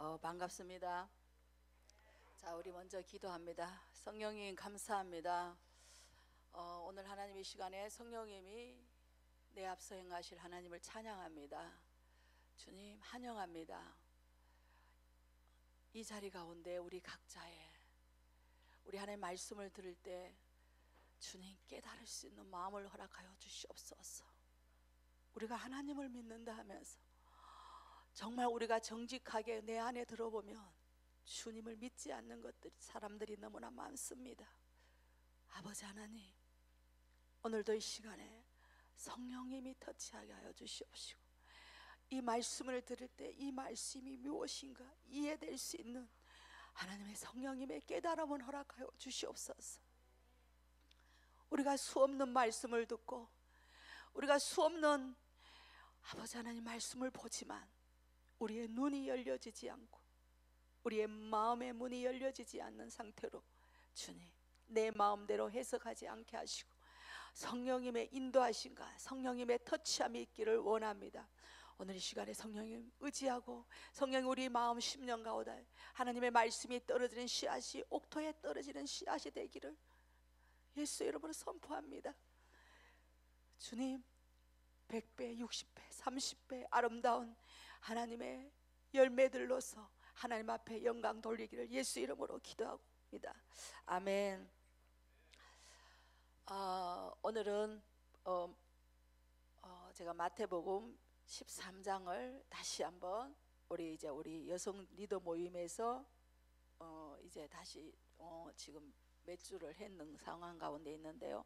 반갑습니다. 자, 우리 먼저 기도합니다. 성령님 감사합니다. 오늘 하나님의 시간에 성령님이 내 앞서 행하실 하나님을 찬양합니다. 주님 환영합니다. 이 자리 가운데 우리 각자의 우리 하나님의 말씀을 들을 때 주님 깨달을 수 있는 마음을 허락하여 주시옵소서. 우리가 하나님을 믿는다 하면서 정말 우리가 정직하게 내 안에 들어보면 주님을 믿지 않는 사람들이 너무나 많습니다. 아버지 하나님, 오늘도 이 시간에 성령님이 터치하게 하여 주시옵시고, 이 말씀을 들을 때 이 말씀이 무엇인가 이해될 수 있는 하나님의 성령님의 깨달음을 허락하여 주시옵소서. 우리가 수없는 말씀을 듣고 우리가 수없는 아버지 하나님 말씀을 보지만 우리의 눈이 열려지지 않고 우리의 마음의 문이 열려지지 않는 상태로 주님 내 마음대로 해석하지 않게 하시고 성령님의 인도하심과 성령님의 터치함이 있기를 원합니다. 오늘 이 시간에 성령님 의지하고 성령 우리 마음 심령 가운데 하나님의 말씀이 떨어지는 씨앗이 옥토에 떨어지는 씨앗이 되기를 예수 이름으로 선포합니다. 주님 100배, 60배, 30배 아름다운 하나님의 열매들로서 하나님 앞에 영광 돌리기를 예수 이름으로 기도합니다. 아멘. 오늘은 제가 마태복음 13장을 다시 한번 우리 여성 리더 모임에서 이제 다시 지금 몇 주를 했는 상황 가운데 있는데요.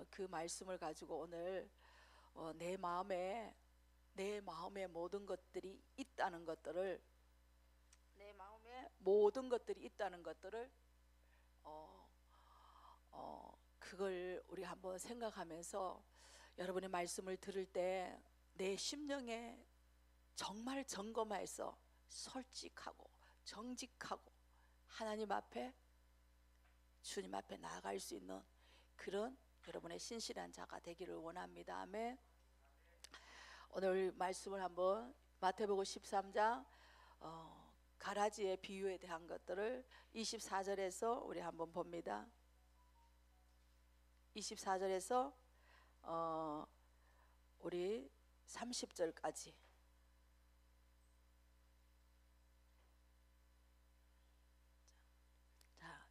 그 말씀을 가지고 오늘 내 마음에 모든 것들이 있다는 것들을 내 마음에 모든 것들이 있다는 것들을 그걸 우리 한번 생각하면서 여러분의 말씀을 들을 때 내 심령에 정말 점검해서 솔직하고 정직하고 하나님 앞에 주님 앞에 나아갈 수 있는 그런 여러분의 신실한 자가 되기를 원합니다. 아멘. 오늘 말씀을 한번 마태복음 13장 가라지의 비유에 대한 것들을 24절에서 우리 한번 봅니다. 24절에서 우리 30절까지 자,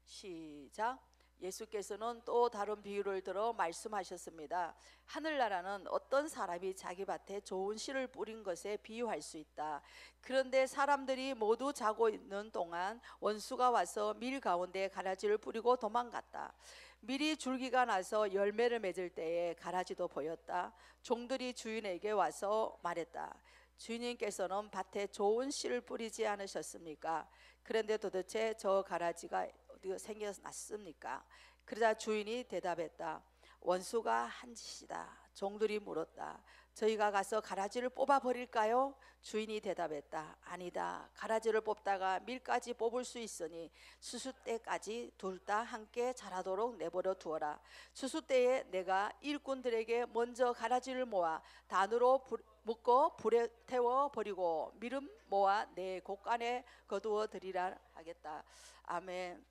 시작. 예수께서는 또 다른 비유를 들어 말씀하셨습니다. 하늘나라는 어떤 사람이 자기 밭에 좋은 씨를 뿌린 것에 비유할 수 있다. 그런데 사람들이 모두 자고 있는 동안 원수가 와서 밀 가운데 가라지를 뿌리고 도망갔다. 밀이 줄기가 나서 열매를 맺을 때에 가라지도 보였다. 종들이 주인에게 와서 말했다. 주인님께서는 밭에 좋은 씨를 뿌리지 않으셨습니까? 그런데 도대체 저 가라지가 어디가 생겨났습니까? 그러자 주인이 대답했다. 원수가 한 짓이다. 종들이 물었다. 저희가 가서 가라지를 뽑아 버릴까요? 주인이 대답했다. 아니다. 가라지를 뽑다가 밀까지 뽑을 수 있으니 수수 때까지 둘 다 함께 자라도록 내버려 두어라. 수수 때에 내가 일꾼들에게 먼저 가라지를 모아 단으로 묶어 불에 태워 버리고 밀은 모아 내 곳간에 거두어 드리라 하겠다. 아멘.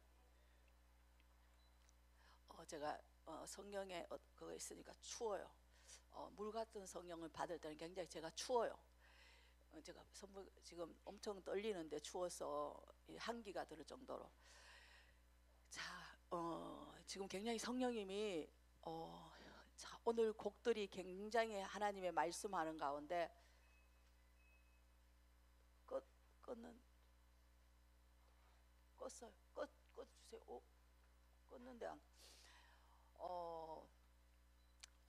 제가 성령에 그거 있으니까 추워요. 물 같은 성령을 받을 때는 굉장히 제가 추워요. 제가 지금 엄청 떨리는데 추워서 한기가 들 정도로. 자, 지금 굉장히 성령님이 자, 오늘 곡들이 굉장히 하나님의 말씀하는 가운데 껐어요. 꺼주세요. 껐는데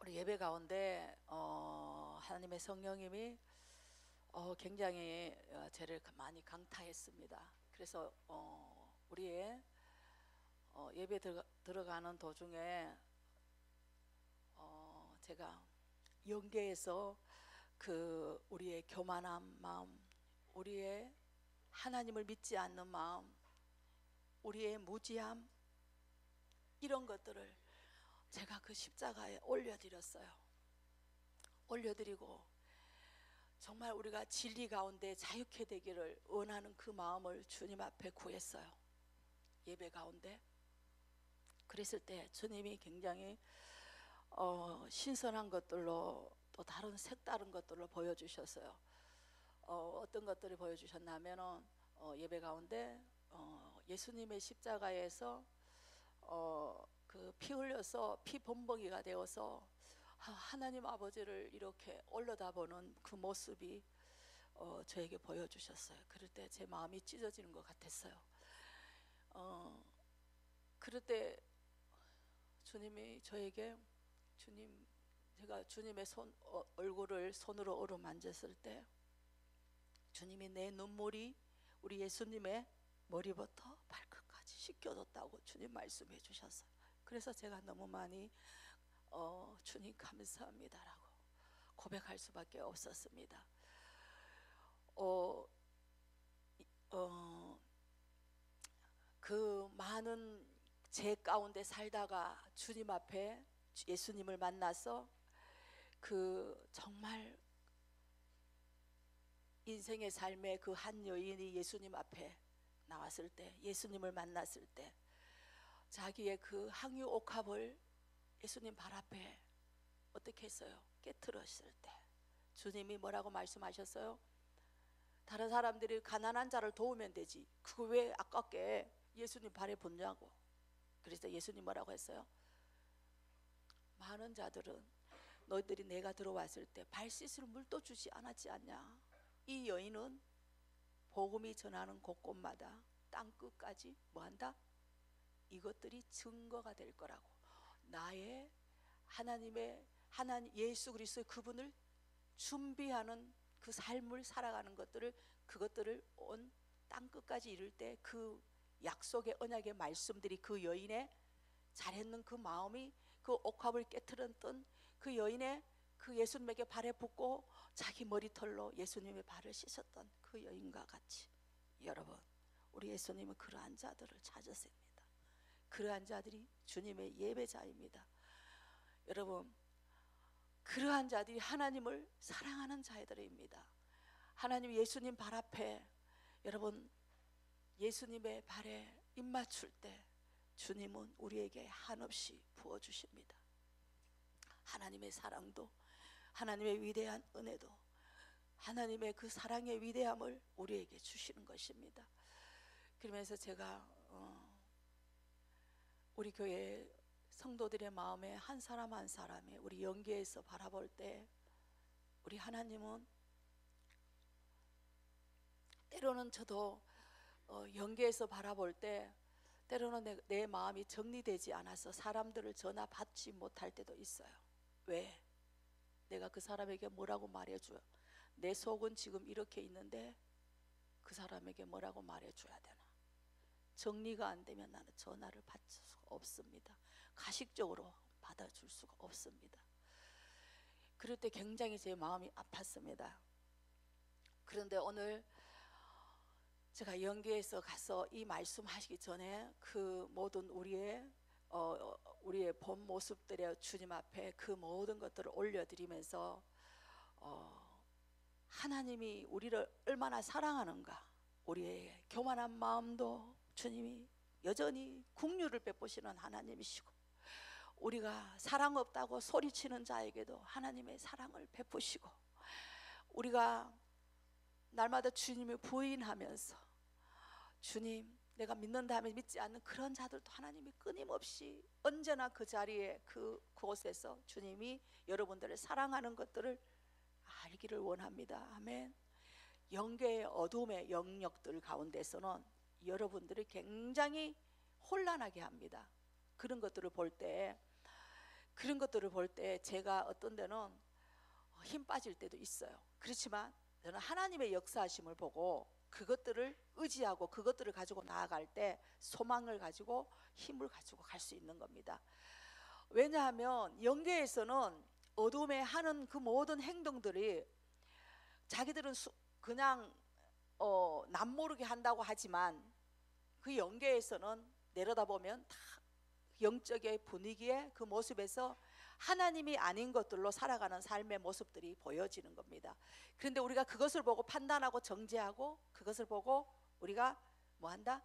우리 예배 가운데 하나님의 성령님이 굉장히 저를 많이 강타했습니다. 그래서 우리의 예배 들어가는 도중에 제가 영계에서 그 우리의 교만한 마음, 우리의 하나님을 믿지 않는 마음, 우리의 무지함 이런 것들을 제가 그 십자가에 올려드렸어요. 올려드리고 정말 우리가 진리 가운데 자유케 되기를 원하는 그 마음을 주님 앞에 구했어요. 예배 가운데. 그랬을 때 주님이 굉장히 신선한 것들로, 또 다른 색다른 것들로 보여주셨어요. 어떤 것들이 보여주셨냐면은 예배 가운데 예수님의 십자가에서 그 피 흘려서 피 범벅이가 되어서 하나님 아버지를 이렇게 올려다보는 그 모습이 저에게 보여주셨어요. 그럴 때 제 마음이 찢어지는 것 같았어요. 그럴 때 주님이 저에게, 제가 주님의 얼굴을 손으로 어루만졌을 때 주님이 내 눈물이 우리 예수님의 머리부터 발끝까지 씻겨줬다고 주님 말씀해 주셨어요. 그래서 제가 너무 많이 주님 감사합니다라고 고백할 수밖에 없었습니다. 그 많은 죄 가운데 살다가 주님 앞에 예수님을 만나서 그 정말 인생의 삶의 그 한 여인이 예수님 앞에 나왔을 때, 예수님을 만났을 때 자기의 그 항유 옥합을 예수님 발 앞에 어떻게 했어요? 깨트렸을 때 주님이 뭐라고 말씀하셨어요? 다른 사람들이 가난한 자를 도우면 되지, 그거 왜 아깝게 예수님 발에 붓냐고. 그래서 예수님 뭐라고 했어요? 많은 자들은 너희들이 내가 들어왔을 때 발 씻을 물도 주지 않았지 않냐. 이 여인은 복음이 전하는 곳곳마다 땅끝까지 뭐한다? 이것들이 증거가 될 거라고. 나의 하나님 예수 그리스도의 그분을 준비하는 그 삶을 살아가는 그것들을 온 땅끝까지 이룰 때 그 약속의 언약의 말씀들이 그 여인의 잘했는 그 마음이 그 옥합을 깨트렸던 그 여인의 그 예수님에게 발에 붓고 자기 머리털로 예수님의 발을 씻었던 그 여인과 같이, 여러분, 우리 예수님은 그러한 자들을 찾으십니다. 그러한 자들이 주님의 예배자입니다. 여러분, 그러한 자들이 하나님을 사랑하는 자들입니다. 하나님 예수님 발 앞에, 여러분, 예수님의 발에 입 맞출 때 주님은 우리에게 한없이 부어주십니다. 하나님의 사랑도, 하나님의 위대한 은혜도, 하나님의 그 사랑의 위대함을 우리에게 주시는 것입니다. 그러면서 제가 우리 교회 성도들의 마음에 한 사람 한 사람이 우리 영계에서 바라볼 때, 우리 하나님은 때로는 저도 영계에서 바라볼 때 때로는 내 마음이 정리되지 않아서 사람들을 전화 받지 못할 때도 있어요. 왜? 내가 그 사람에게 뭐라고 말해줘요? 내 속은 지금 이렇게 있는데 그 사람에게 뭐라고 말해줘야 되나? 정리가 안 되면 나는 전화를 받을 수가 없습니다. 가식적으로 받아줄 수가 없습니다. 그럴 때 굉장히 제 마음이 아팠습니다. 그런데 오늘 제가 영계에서 가서 이 말씀하시기 전에 그 모든 우리의 본 모습들의 주님 앞에 그 모든 것들을 올려드리면서 하나님이 우리를 얼마나 사랑하는가, 우리의 교만한 마음도 주님이 여전히 긍휼을 베푸시는 하나님이시고, 우리가 사랑 없다고 소리치는 자에게도 하나님의 사랑을 베푸시고, 우리가 날마다 주님을 부인하면서 주님 내가 믿는다 하면 믿지 않는 그런 자들도 하나님이 끊임없이 언제나 그 자리에 그곳에서 주님이 여러분들을 사랑하는 것들을 알기를 원합니다. 아멘. 영계의 어둠의 영역들 가운데서는 여러분들이 굉장히 혼란하게 합니다. 그런 것들을 볼 때 제가 어떤 데는 힘 빠질 때도 있어요. 그렇지만 저는 하나님의 역사하심을 보고 그것들을 의지하고 그것들을 가지고 나아갈 때 소망을 가지고 힘을 가지고 갈 수 있는 겁니다. 왜냐하면 영계에서는 어둠에 하는 그 모든 행동들이 자기들은 그냥 남모르게 한다고 하지만 그 영계에서는 내려다보면 다 영적의 분위기의 그 모습에서 하나님이 아닌 것들로 살아가는 삶의 모습들이 보여지는 겁니다. 그런데 우리가 그것을 보고 판단하고 정죄하고 그것을 보고 우리가 뭐한다?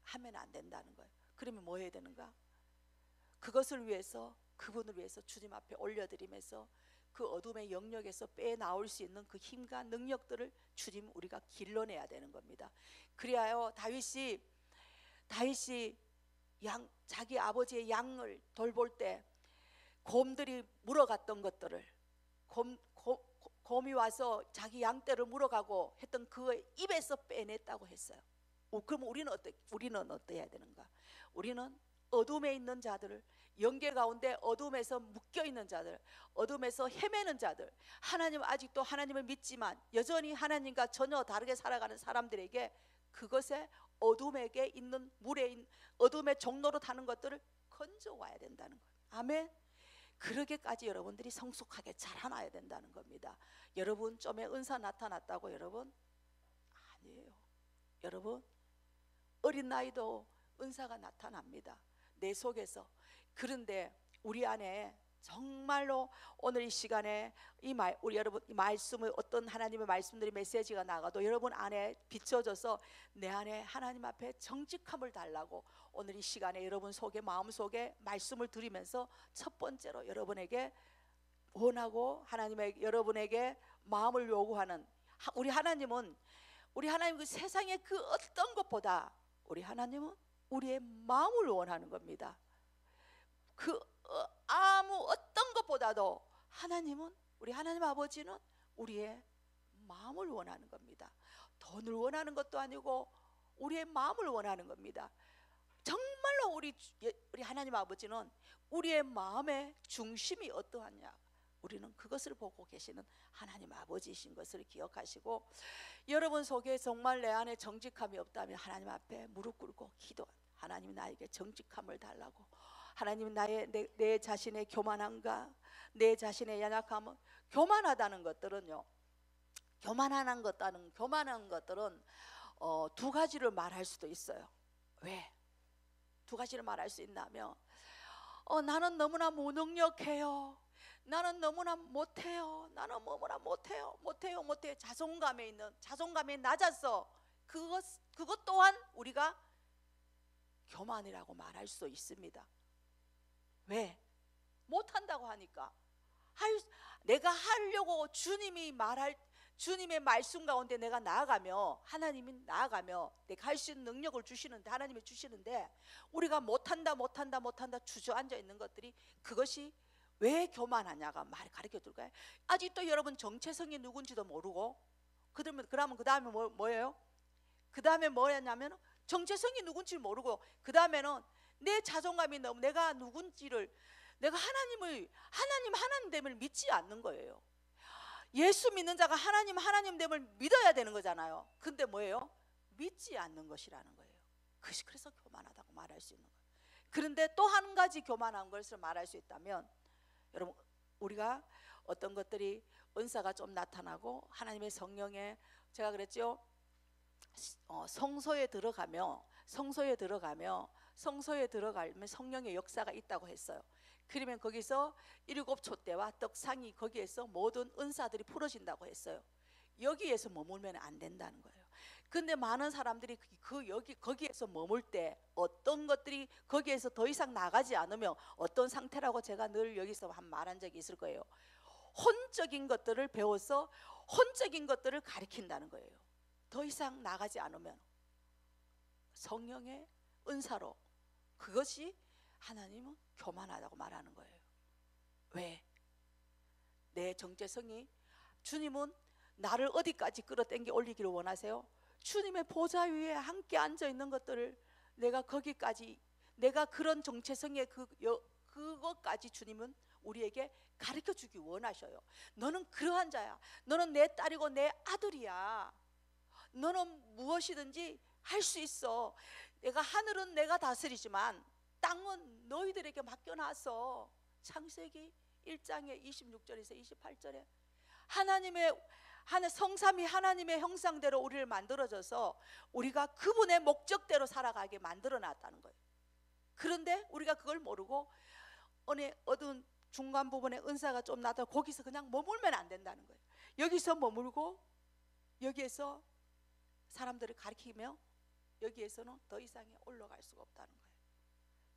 하면 안 된다는 거예요. 그러면 뭐 해야 되는가? 그것을 위해서, 그분을 위해서 주님 앞에 올려드리면서 그 어둠의 영역에서 빼나올 수 있는 그 힘과 능력들을 주님 우리가 길러내야 되는 겁니다. 그리하여 다윗이 자기 아버지의 양을 돌볼 때 곰들이 물어갔던 것들을 곰이 와서 자기 양떼를 물어가고 했던 그 입에서 빼냈다고 했어요. 그럼 우리는 어떠해야 되는가? 우리는 어둠에 있는 자들을, 영계 가운데 어둠에서 묶여있는 자들, 어둠에서 헤매는 자들, 하나님 아직도 하나님을 믿지만 여전히 하나님과 전혀 다르게 살아가는 사람들에게 그것에 어둠에게 있는 물에 어둠의 종로로 타는 것들을 건져와야 된다는 거예요. 아멘. 그러게까지 여러분들이 성숙하게 자라나야 된다는 겁니다. 여러분 좀에 은사 나타났다고 여러분? 아니에요. 여러분 어린 나이도 은사가 나타납니다. 내 속에서. 그런데 우리 안에 정말로 오늘 이 시간에 우리 여러분 이 말씀을, 어떤 하나님의 말씀들이 메시지가 나가도 여러분 안에 비춰져서 내 안에 하나님 앞에 정직함을 달라고 오늘 이 시간에 여러분 속에, 마음속에 말씀을 드리면서 첫 번째로 여러분에게 원하고 하나님의 여러분에게 마음을 요구하는, 우리 하나님 그 세상의 그 어떤 것보다 우리 하나님은 우리의 마음을 원하는 겁니다. 그 아무 어떤 것보다도 우리 하나님 아버지는 우리의 마음을 원하는 겁니다. 돈을 원하는 것도 아니고 우리의 마음을 원하는 겁니다. 정말로 우리 하나님 아버지는 우리의 마음의 중심이 어떠하냐, 우리는 그것을 보고 계시는 하나님 아버지이신 것을 기억하시고, 여러분 속에 정말 내 안에 정직함이 없다면 하나님 앞에 무릎 꿇고 기도, 하나님 나에게 정직함을 달라고. 하나님 내 자신의 교만함과 내 자신의 연약함은, 교만한 것들은 두 가지를 말할 수도 있어요. 왜? 두 가지를 말할 수 있냐면 나는 너무나 무능력해요. 나는 너무나 못해요. 나는 너무나 못해요. 자존감이 낮아서 그것 또한 우리가 교만이라고 말할 수 있습니다. 왜? 못한다고 하니까. 내가 하려고 주님의 말씀 가운데 내가 나아가며, 하나님이 나아가며 내가 할 수 있는 능력을 주시는데, 하나님이 주시는데 우리가 못한다 주저앉아 있는 것들이, 그것이 왜 교만하냐가 말 가르쳐 줄까요? 아직도 여러분 정체성이 누군지도 모르고, 그러면 그 다음에 뭐예요? 그 다음에 뭐였냐면 정체성이 누군지 모르고, 그 다음에는 내 자존감이 너무, 내가 누군지를, 내가 하나님됨을 믿지 않는 거예요. 예수 믿는 자가 하나님됨을 믿어야 되는 거잖아요. 근데 뭐예요? 믿지 않는 것이라는 거예요. 그래서 교만하다고 말할 수 있는 거예요. 그런데 또 한 가지 교만한 것을 말할 수 있다면, 여러분 우리가 어떤 것들이 은사가 좀 나타나고 하나님의 성령에, 제가 그랬죠, 성소에 들어가면 성령의 역사가 있다고 했어요. 그러면 거기서 7촛대와 떡상이, 거기에서 모든 은사들이 풀어진다고 했어요. 여기에서 머물면 안 된다는 거예요. 근데 많은 사람들이 거기에서 머물 때 어떤 것들이 거기에서 더 이상 나가지 않으면 어떤 상태라고 제가 늘 여기서 말한 적이 있을 거예요. 혼적인 것들을 배워서 혼적인 것들을 가리킨다는 거예요. 더 이상 나가지 않으면 성령의 은사로, 그것이 하나님은 교만하다고 말하는 거예요. 왜? 내 정체성이, 주님은 나를 어디까지 끌어당겨 올리기를 원하세요? 주님의 보좌 위에 함께 앉아 있는 것들을 내가 거기까지, 내가 그런 정체성의 그것까지 주님은 우리에게 가르쳐 주기 원하셔요. 너는 그러한 자야. 너는 내 딸이고 내 아들이야. 너는 무엇이든지 할 수 있어. 하늘은 내가 다스리지만 땅은 너희들에게 맡겨놔서. 창세기 1장의 26절에서 28절에 성삼위 하나님의 형상대로 우리를 만들어줘서 우리가 그분의 목적대로 살아가게 만들어놨다는 거예요. 그런데 우리가 그걸 모르고 어두운 중간 부분에 은사가 좀 나도 거기서 그냥 머물면 안 된다는 거예요. 여기서 머물고 여기에서 사람들을 가리키며 여기에서는 더 이상에 올라갈 수가 없다는 거예요.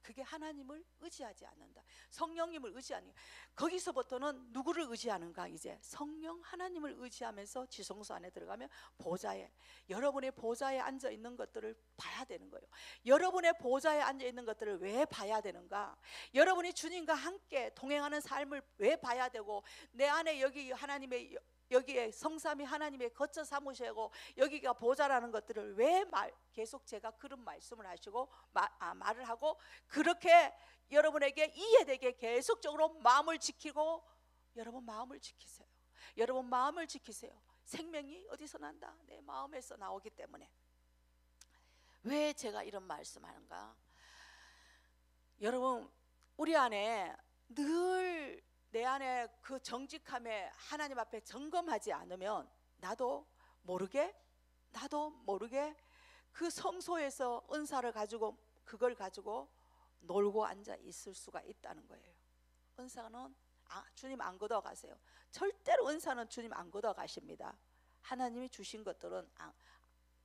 그게 하나님을 의지하지 않는다. 성령님을 의지하는, 거기서부터는 누구를 의지하는가? 이제 성령 하나님을 의지하면서 지성소 안에 들어가면 보좌에, 여러분의 보좌에 앉아 있는 것들을 봐야 되는 거예요. 여러분의 보좌에 앉아 있는 것들을 왜 봐야 되는가? 여러분이 주님과 함께 동행하는 삶을 왜 봐야 되고, 내 안에 여기 하나님의, 여기에 성삼위 하나님의 거처 삼으시고 여기가 보좌라는 것들을 왜 계속 제가 그런 말씀을 하시고 말을 하고, 그렇게 여러분에게 이해되게 계속적으로 마음을 지키고, 여러분 마음을 지키세요. 여러분 마음을 지키세요. 생명이 어디서 난다? 내 마음에서 나오기 때문에. 왜 제가 이런 말씀하는가? 여러분, 우리 안에 늘 내 안에 그 정직함에 하나님 앞에 점검하지 않으면 나도 모르게 그 성소에서 은사를 가지고 그걸 가지고 놀고 앉아 있을 수가 있다는 거예요. 은사는 주님 안 걷어 가세요. 절대로 은사는 주님 안 걷어 가십니다. 하나님이 주신 것들은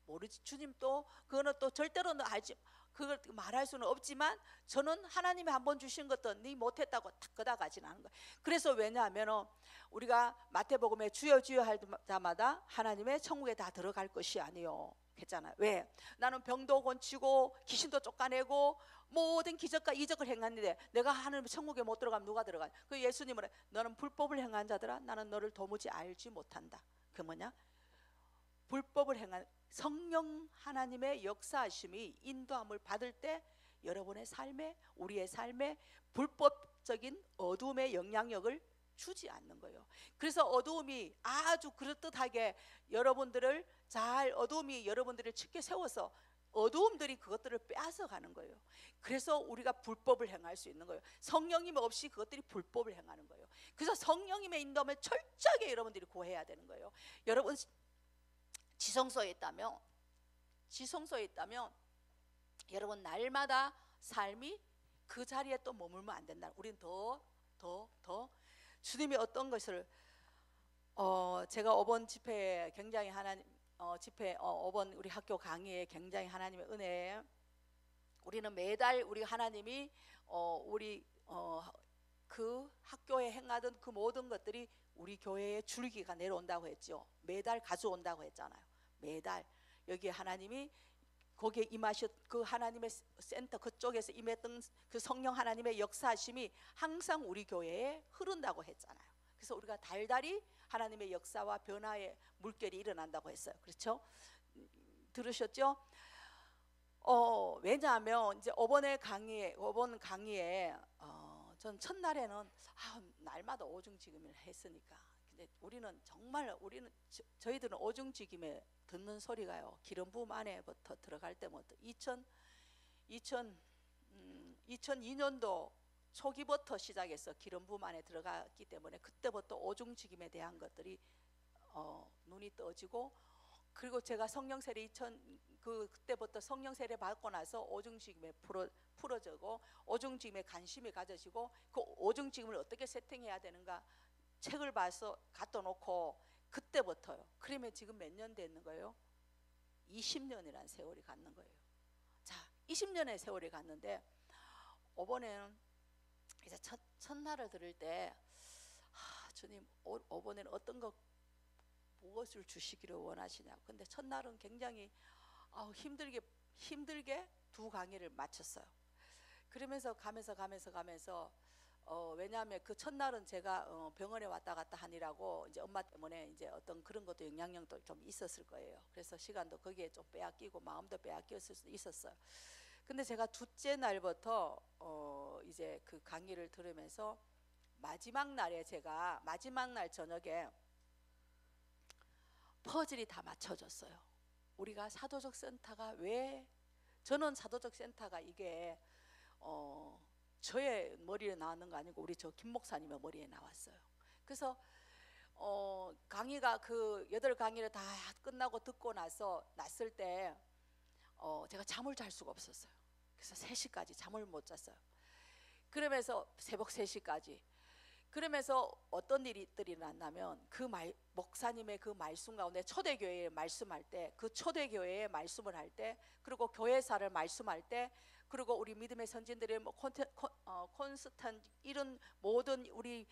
모르지. 주님 또 그거는 또 절대로는 알지, 그걸 말할 수는 없지만, 저는 하나님이 한번 주신 것도 네 못했다고 탁 걷어가지는 않은 거예요. 그래서 왜냐하면 우리가 마태복음에 주여 주여 할 때마다 하나님의 천국에 다 들어갈 것이 아니요 했잖아요. 왜? 나는 병도 고치고 귀신도 쫓아내고 모든 기적과 이적을 행했는데 내가 하나님의 천국에 못 들어가면 누가 들어가? 그 예수님은 너는 불법을 행한 자들아 나는 너를 도무지 알지 못한다. 그 뭐냐? 불법을 행한 성령 하나님의 역사하심이 인도함을 받을 때 여러분의 삶에, 우리의 삶에 불법적인 어둠의 영향력을 주지 않는 거예요. 그래서 어두움이 아주 그럴듯하게 여러분들을 어두움이 여러분들을 짙게 세워서 어두움들이 그것들을 빼앗아 가는 거예요. 그래서 우리가 불법을 행할 수 있는 거예요. 성령님 없이 그것들이 불법을 행하는 거예요. 그래서 성령님의 인도함을 철저하게 여러분들이 구해야 되는 거예요. 여러분 지성소에 있다면 여러분 날마다 삶이 그 자리에 또 머물면 안 된다. 우리는 더 주님이 어떤 것을 제가 어번 집회에 굉장히 하나님 어번 우리 학교 강의에 굉장히 하나님의 은혜, 우리는 매달 우리 하나님이 그 학교에 행하던 그 모든 것들이 우리 교회의 줄기가 내려온다고 했죠. 매달 가져온다고 했잖아요. 매달 여기에 하나님이 거기에 임하셨 그 하나님의 센터 그쪽에서 임했던 그 성령 하나님의 역사하심이 항상 우리 교회에 흐른다고 했잖아요. 그래서 우리가 달달이 하나님의 역사와 변화의 물결이 일어난다고 했어요. 그렇죠? 들으셨죠? 왜냐하면 이제 어번 강의에 전 첫날에는 날마다 오중지김을 했으니까. 근데 저희들은 오중지김에 듣는 소리가요, 기름 부음 안에부터 들어갈 때부터 2002년도 초기부터 시작해서 기름 부음 안에 들어갔기 때문에 그때부터 오중지김에 대한 것들이 눈이 떠지고, 그리고 제가 성령 세례 그때부터 성령 세례 받고 나서 오중지김에 풀어지고 오중지김에 관심이 가져지고, 그 오중지김을 어떻게 세팅해야 되는가 책을 봐서 갖다 놓고 그때부터요. 그러면 지금 몇 년 됐는 거예요? 20년이라는 세월이 갔는 거예요. 자, 20년의 세월이 갔는데 이번에는 이제 첫날을 들을 때 주님 이번에는 어떤 무엇을 주시기를 원하시냐. 근데 첫날은 굉장히 힘들게 두 강의를 마쳤어요. 그러면서 가면서 왜냐하면 그 첫날은 제가 병원에 왔다 갔다 하느라고 이제 엄마 때문에 이제 어떤 그런 것도 영향력도 좀 있었을 거예요. 그래서 시간도 거기에 좀 빼앗기고 마음도 빼앗겼을 수도 있었어요. 근데 제가 둘째 날부터 이제 그 강의를 들으면서 마지막 날 저녁에 퍼즐이 다 맞춰졌어요. 우리가 사도적 센터가 저는 사도적 센터가 이게 저의 머리에 나왔는 거 아니고 우리 김 목사님의 머리에 나왔어요. 그래서 강의가 그 8강의를 다 끝나고 듣고 났을 때 제가 잠을 잘 수가 없었어요. 그래서 3시까지 잠을 못 잤어요. 그러면서 새벽 3시까지 그러면서 어떤 일들이 일어났냐면 목사님의 그 말씀 가운데 초대교회에 말씀할 때, 그 초대교회에 말씀을 할 때, 그리고 교회사를 말씀할 때, 그리고 우리 믿음의 선진들의 콘스탄 이런 모든 우리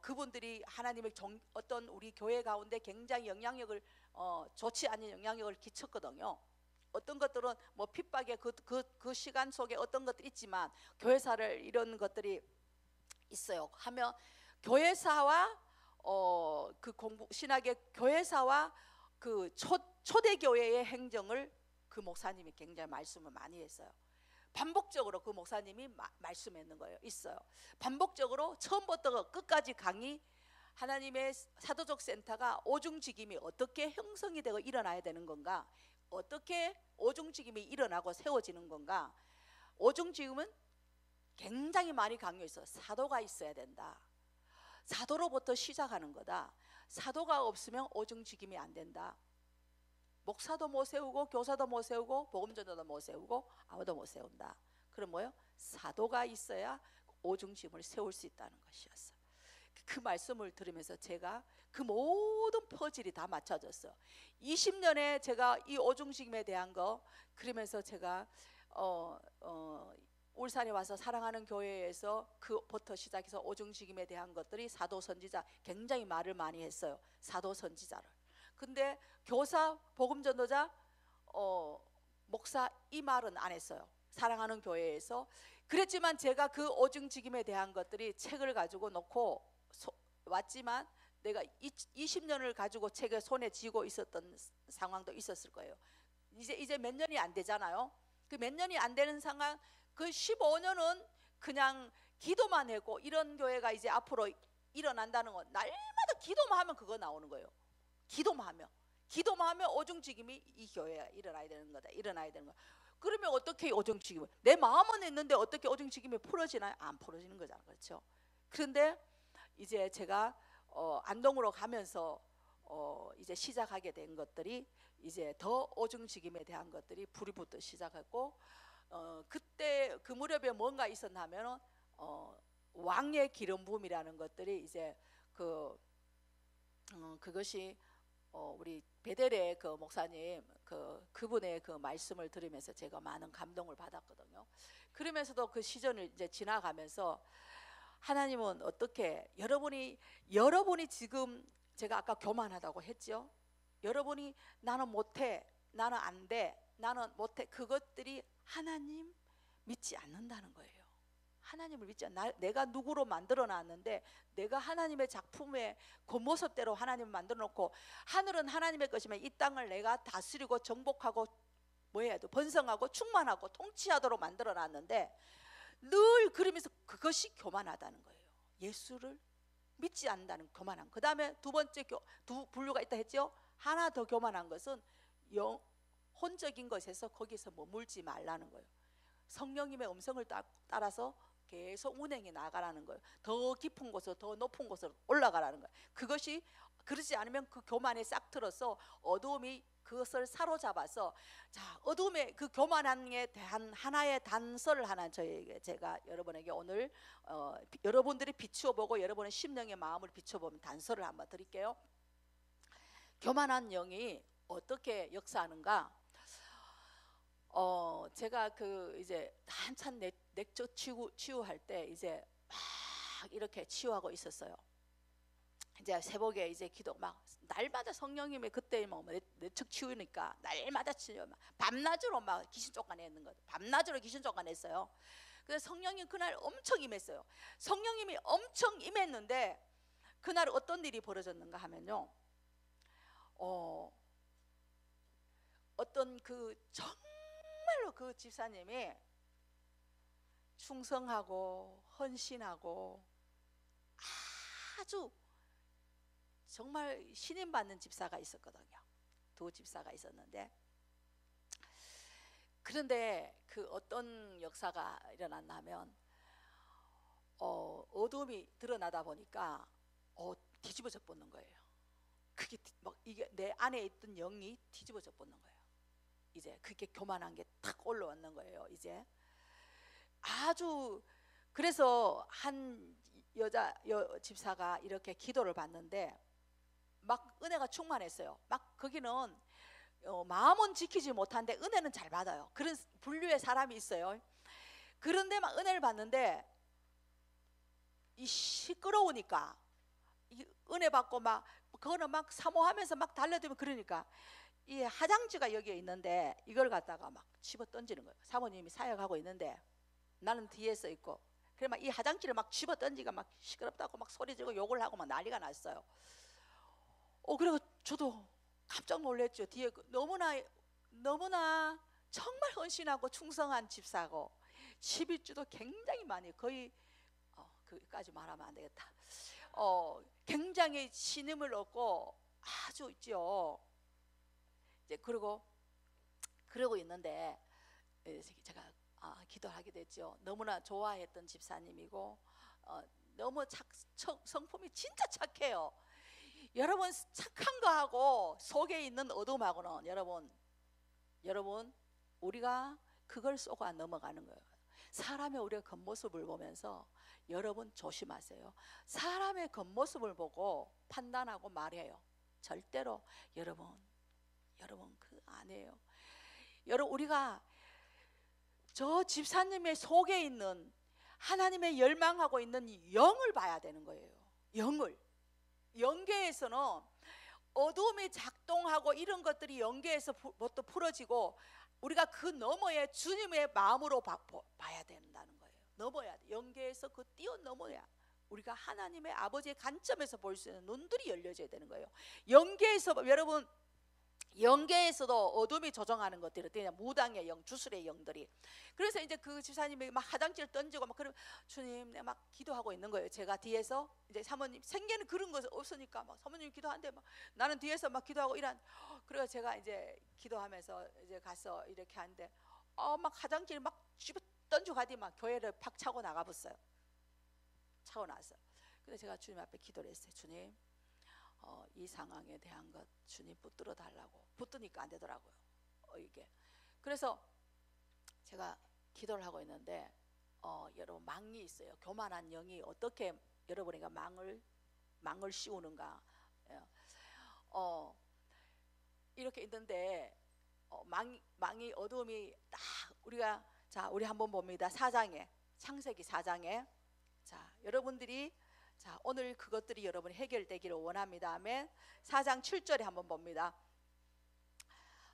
그분들이 하나님의 어떤 우리 교회 가운데 굉장히 영향력을 좋지 않은 영향력을 끼쳤거든요. 어떤 것들은 뭐 핍박의 그 시간 속에 어떤 것들이 있지만 교회사를 이런 것들이 있어요. 하면 교회사와 그 신학의 교회사와 그 초대교회의 행정을 그 목사님이 굉장히 말씀을 많이 했어요. 반복적으로 그 목사님이 말씀했는 거예요. 있어요. 반복적으로 처음부터 끝까지 강의, 하나님의 사도적 센터가 오중직임이 어떻게 형성이 되고 일어나야 되는 건가, 어떻게 오중직임이 일어나고 세워지는 건가. 오중직임은 굉장히 많이 강조했어. 사도가 있어야 된다. 사도로부터 시작하는 거다. 사도가 없으면 오중직임이 안 된다. 목사도 못 세우고 교사도 못 세우고 복음전도도 못 세우고 아무도 못 세운다. 그럼 뭐요? 사도가 있어야 오중직임을 세울 수 있다는 것이었어. 그 말씀을 들으면서 제가 그 모든 퍼즐이 다 맞춰졌어. 20년에 제가 이 오중직임에 대한 거, 그러면서 제가 울산에 와서 사랑하는 교회에서 그부터 시작해서 오중직임에 대한 것들이 사도 선지자 굉장히 말을 많이 했어요. 사도 선지자를. 근데 교사, 복음전도자, 목사 이 말은 안 했어요. 사랑하는 교회에서. 그랬지만 제가 그 오중직임에 대한 것들이 책을 가지고 놓고 왔지만 내가 20년을 가지고 책을 손에 쥐고 있었던 상황도 있었을 거예요. 이제 몇 년이 안 되잖아요. 그 몇 년이 안 되는 상황, 그 15년은 그냥 기도만 했고, 이런 교회가 이제 앞으로 일어난다는 건 날마다 기도만 하면 그거 나오는 거예요. 기도만 하면 오중직임이 이 교회가 일어나야 되는 거다. 일어나야 되는 거. 그러면 어떻게 오중직임을, 내 마음은 있는데 어떻게 오중직임이 풀어지나요? 안 풀어지는 거잖아요. 그렇죠? 그런데 이제 제가 안동으로 가면서 이제 시작하게 된 것들이, 이제 더 오중직임에 대한 것들이 불이 붙기 시작했고, 그때 그 무렵에 뭔가 있었냐면 왕의 기름 부음이라는 것들이 이제 그것이 우리 베델의 그 목사님 그분의 그 말씀을 들으면서 제가 많은 감동을 받았거든요. 그러면서도 그 시즌을 이제 지나가면서 하나님은 어떻게, 여러분이 지금, 제가 아까 교만하다고 했죠. 여러분이 나는 못해, 나는 안 돼, 나는 못해, 그것들이 하나님 믿지 않는다는 거예요. 하나님을 믿지 않는, 내가 누구로 만들어 놨는데, 내가 하나님의 작품의 그 모습대로 하나님을 만들어 놓고, 하늘은 하나님의 것이면 이 땅을 내가 다스리고 정복하고 뭐해야 돼, 번성하고 충만하고 통치하도록 만들어 놨는데, 늘 그러면서 그것이 교만하다는 거예요. 예수를 믿지 않는다는 교만함. 그 다음에 두 번째 두 분류가 있다 했죠. 하나 더 교만한 것은 혼적인 것에서 거기서 머물지 말라는 거예요. 성령님의 음성을 따라서 계속 운행해 나가라는 거예요. 더 깊은 곳으로, 더 높은 곳으로 올라가라는 거예요. 그것이, 그러지 않으면 그 교만에 싹 틀어서 어두움이 그것을 사로잡아서, 자, 어둠의 그 교만함에 대한 하나의 단서를 하나 제가 여러분에게 오늘 여러분들이 비추어보고 여러분의 심령의 마음을 비춰보면 단서를 한번 드릴게요. 교만한 영이 어떻게 역사하는가? 제가 이제 한참 내적 치유할 때 이제 막 이렇게 치유하고 있었어요. 이제 새벽에 이제 기도 막 날마다 성령님의, 그때 뭐 내적 치유니까 날마다 치유, 밤낮으로 막 귀신 쫓아내는 거예요. 밤낮으로 귀신 쫓아냈어요. 그래서 성령님 그날 엄청 임했어요. 성령님이 엄청 임했는데 그날 어떤 일이 벌어졌는가 하면요, 어떤 정말로 그 집사님이 충성하고 헌신하고 아주 정말 신임 받는 집사가 있었거든요. 두 집사가 있었는데, 그런데 그 어떤 역사가 일어났냐면 어둠이 드러나다 보니까 뒤집어져 버는 거예요. 그게 막 이게 내 안에 있던 영이 뒤집어져 버는 거예요. 이제 그게 교만한 게 탁 올라왔는 거예요. 이제 아주, 그래서 한 집사가 이렇게 기도를 받는데 막 은혜가 충만했어요. 막 거기는 마음은 지키지 못한데 은혜는 잘 받아요. 그런 분류의 사람이 있어요. 그런데 막 은혜를 받는데 이 시끄러우니까 이 은혜 받고 막 그거는 막 사모하면서 막 달려들면 그러니까 이 화장지가 여기에 있는데 이걸 갖다가 막 집어 던지는 거예요. 사모님이 사역하고 있는데 나는 뒤에서 있고, 그래 막 이 화장지를 막 집어 던지가 막 시끄럽다고 막 소리 지르고 욕을 하고 막 난리가 났어요. 그리고 저도 깜짝 놀랐죠. 뒤에 너무나 정말 헌신하고 충성한 집사고 11주도 굉장히 많이, 거의 그까지 말하면 안 되겠다. 굉장히 신임을 얻고 아주 있죠. 이제 그러고 있는데 제가 기도하게 됐죠. 너무나 좋아했던 집사님이고 너무 성품이 진짜 착해요. 여러분, 착한 거하고 속에 있는 어둠하고는 여러분 우리가 그걸 쏘고 넘어가는 거예요. 사람의 우리가 겉모습을 보면서 여러분 조심하세요. 사람의 겉모습을 보고 판단하고 말해요. 절대로 여러분 그 아니에요. 여러분, 우리가 저 집사님의 속에 있는 하나님의 열망하고 있는 영을 봐야 되는 거예요. 영계에서는 어둠이 작동하고 이런 것들이 영계에서 또 풀어지고 우리가 그 너머에 주님의 마음으로 봐야 된다는 거예요. 넘어야 돼. 영계에서 그 뛰어넘어야 우리가 하나님의 아버지의 관점에서 볼 수 있는 눈들이 열려져야 되는 거예요. 여러분, 영계에서도 어둠이 조정하는 것들이 그냥 무당의 영, 주술의 영들이. 그래서 이제 그 집사님이 막 화장지를 던지고 막 그러면 주님, 내가 막 기도하고 있는 거예요. 제가 뒤에서 이제 사모님 생계는 그런 거 없으니까 막 사모님 기도하는데 막 나는 뒤에서 막 기도하고 그래서 제가 이제 기도하면서 이제 가서 이렇게 하는데 막 화장지를 막 집어 던지고 가더니 막 교회를 팍 차고 나가봤어요. 차고 나왔어요. 근데 제가 주님 앞에 기도를 했어요. 주님, 이 상황에 대한 것 주님 붙들어 달라고. 붙드니까 안 되더라고요. 이게. 그래서 제가 기도를 하고 있는데 여러분, 망이 있어요. 교만한 영이 어떻게 여러분에게 망을 씌우는가. 이렇게 있는데 망이 어둠이 딱 우리 한번 봅니다. 창세기 4장에 여러분들이 오늘 그것들이 여러분이 해결되기를 원합니다. 아멘. 4장 7절에 한번 봅니다.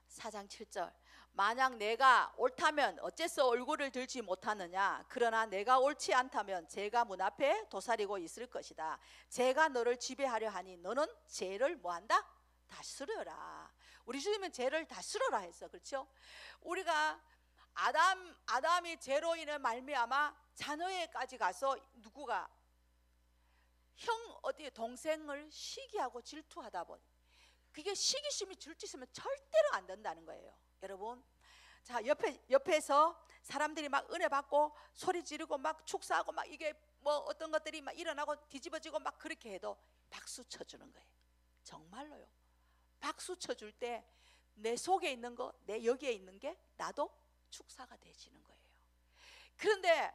4장 7절. 만약 내가 옳다면 어째서 얼굴을 들지 못하느냐. 그러나 내가 옳지 않다면 죄가 문 앞에 도사리고 있을 것이다. 죄가 너를 지배하려 하니 너는 죄를 뭐한다? 다스려라. 우리 주님은 죄를 다스려라 했어. 그렇죠? 우리가 아담이 죄로 인해 말미암아 자녀에까지 가서 누구가 동생을 시기하고 질투하다 보니 그게 시기심이 질투심은 절대로 안 된다는 거예요. 여러분, 옆에서 사람들이 막 은혜 받고 소리 지르고 막 축사하고 막 이게 뭐 어떤 것들이 막 일어나고 뒤집어지고 막 그렇게 해도 박수 쳐주는 거예요. 정말로요. 박수 쳐줄 때 내 속에 있는 거, 내 여기에 있는 게 나도 축사가 되지는 거예요. 그런데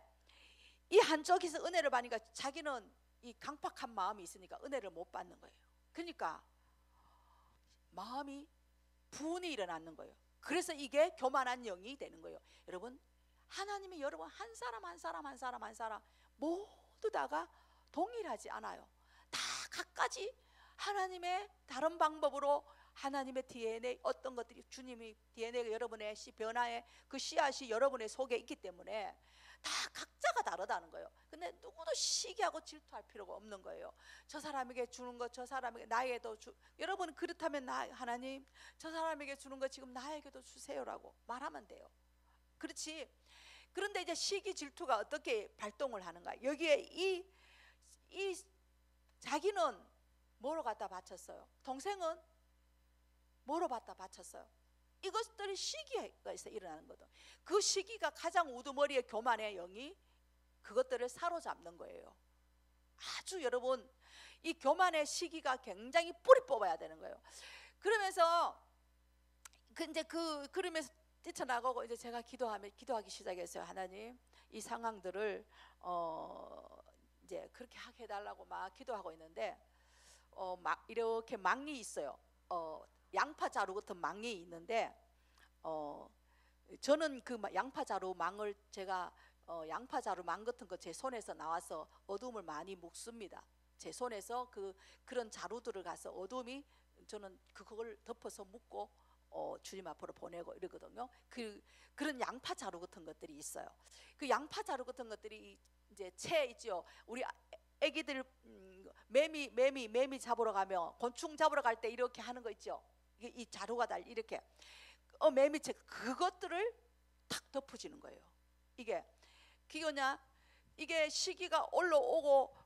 이 한쪽에서 은혜를 받으니까 자기는 이 강팍한 마음이 있으니까 은혜를 못 받는 거예요. 그러니까 마음이 분이 일어나는 거예요. 그래서 이게 교만한 영이 되는 거예요. 여러분, 하나님이 여러분 한 사람 모두 다가 동일하지 않아요. 다 각가지 하나님의 다른 방법으로 하나님의 DNA, 어떤 것들이 주님이 DNA가 여러분의 변화의 그 씨앗이 여러분의 속에 있기 때문에 다 각자가 다르다는 거예요. 근데 누구도 시기하고 질투할 필요가 없는 거예요. 저 사람에게 주는 것, 저 사람에게 나에게도 여러분 그렇다면 하나님 저 사람에게 주는 것 지금 나에게도 주세요라고 말하면 돼요. 그렇지. 그런데 이제 시기 질투가 어떻게 발동을 하는가. 여기에 이 자기는 뭐로 갖다 바쳤어요? 동생은 뭐로 갖다 바쳤어요? 이것들이 시기가 있어 일어나는 거든. 그 시기가 가장 우두머리의 교만의 영이 그것들을 사로잡는 거예요. 아주 여러분, 이 교만의 시기가 굉장히 뿌리 뽑아야 되는 거예요. 그러면서 그러면서 뛰쳐나가고 이제 제가 기도하기 시작했어요. 하나님, 이 상황들을 이제 그렇게 하게 해달라고 막 기도하고 있는데 막 이렇게 망이 있어요. 양파 자루 같은 망이 있는데 저는 그 양파 자루 망을 제가 양파 자루 망 같은 거 제 손에서 나와서 어둠을 많이 묶습니다. 제 손에서 그런 자루들을 가서 어둠이 저는 그걸 덮어서 묶고 주님 앞으로 보내고 이러거든요. 그런 양파 자루 같은 것들이 있어요. 그 양파 자루 같은 것들이 이제 채 있죠. 우리 애기들 매미 잡으러 가면 곤충 잡으러 갈 때 이렇게 하는 거 있죠. 이 자루가 달 이렇게 매미채 그것들을 탁 덮어지는 거예요. 이게 그거냐? 이게 시기가 올라오고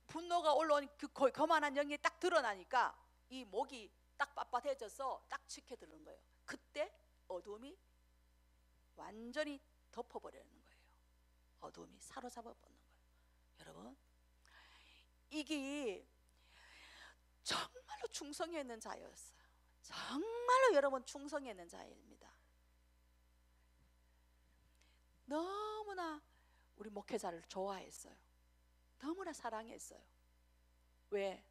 분노가 올라온 그 거만한 영이 딱 드러나니까 이 목이 딱 빳빳해져서 딱 지켜드는 거예요. 그때 어둠이 완전히 덮어버리는 거예요. 어둠이 사로잡아 버리는 거예요. 여러분, 이게 정말로 충성이 있는 자였어요. 정말로 여러분 충성이 있는 자입니다. 너무나 우리 목회자를 좋아했어요. 너무나 사랑했어요. 왜?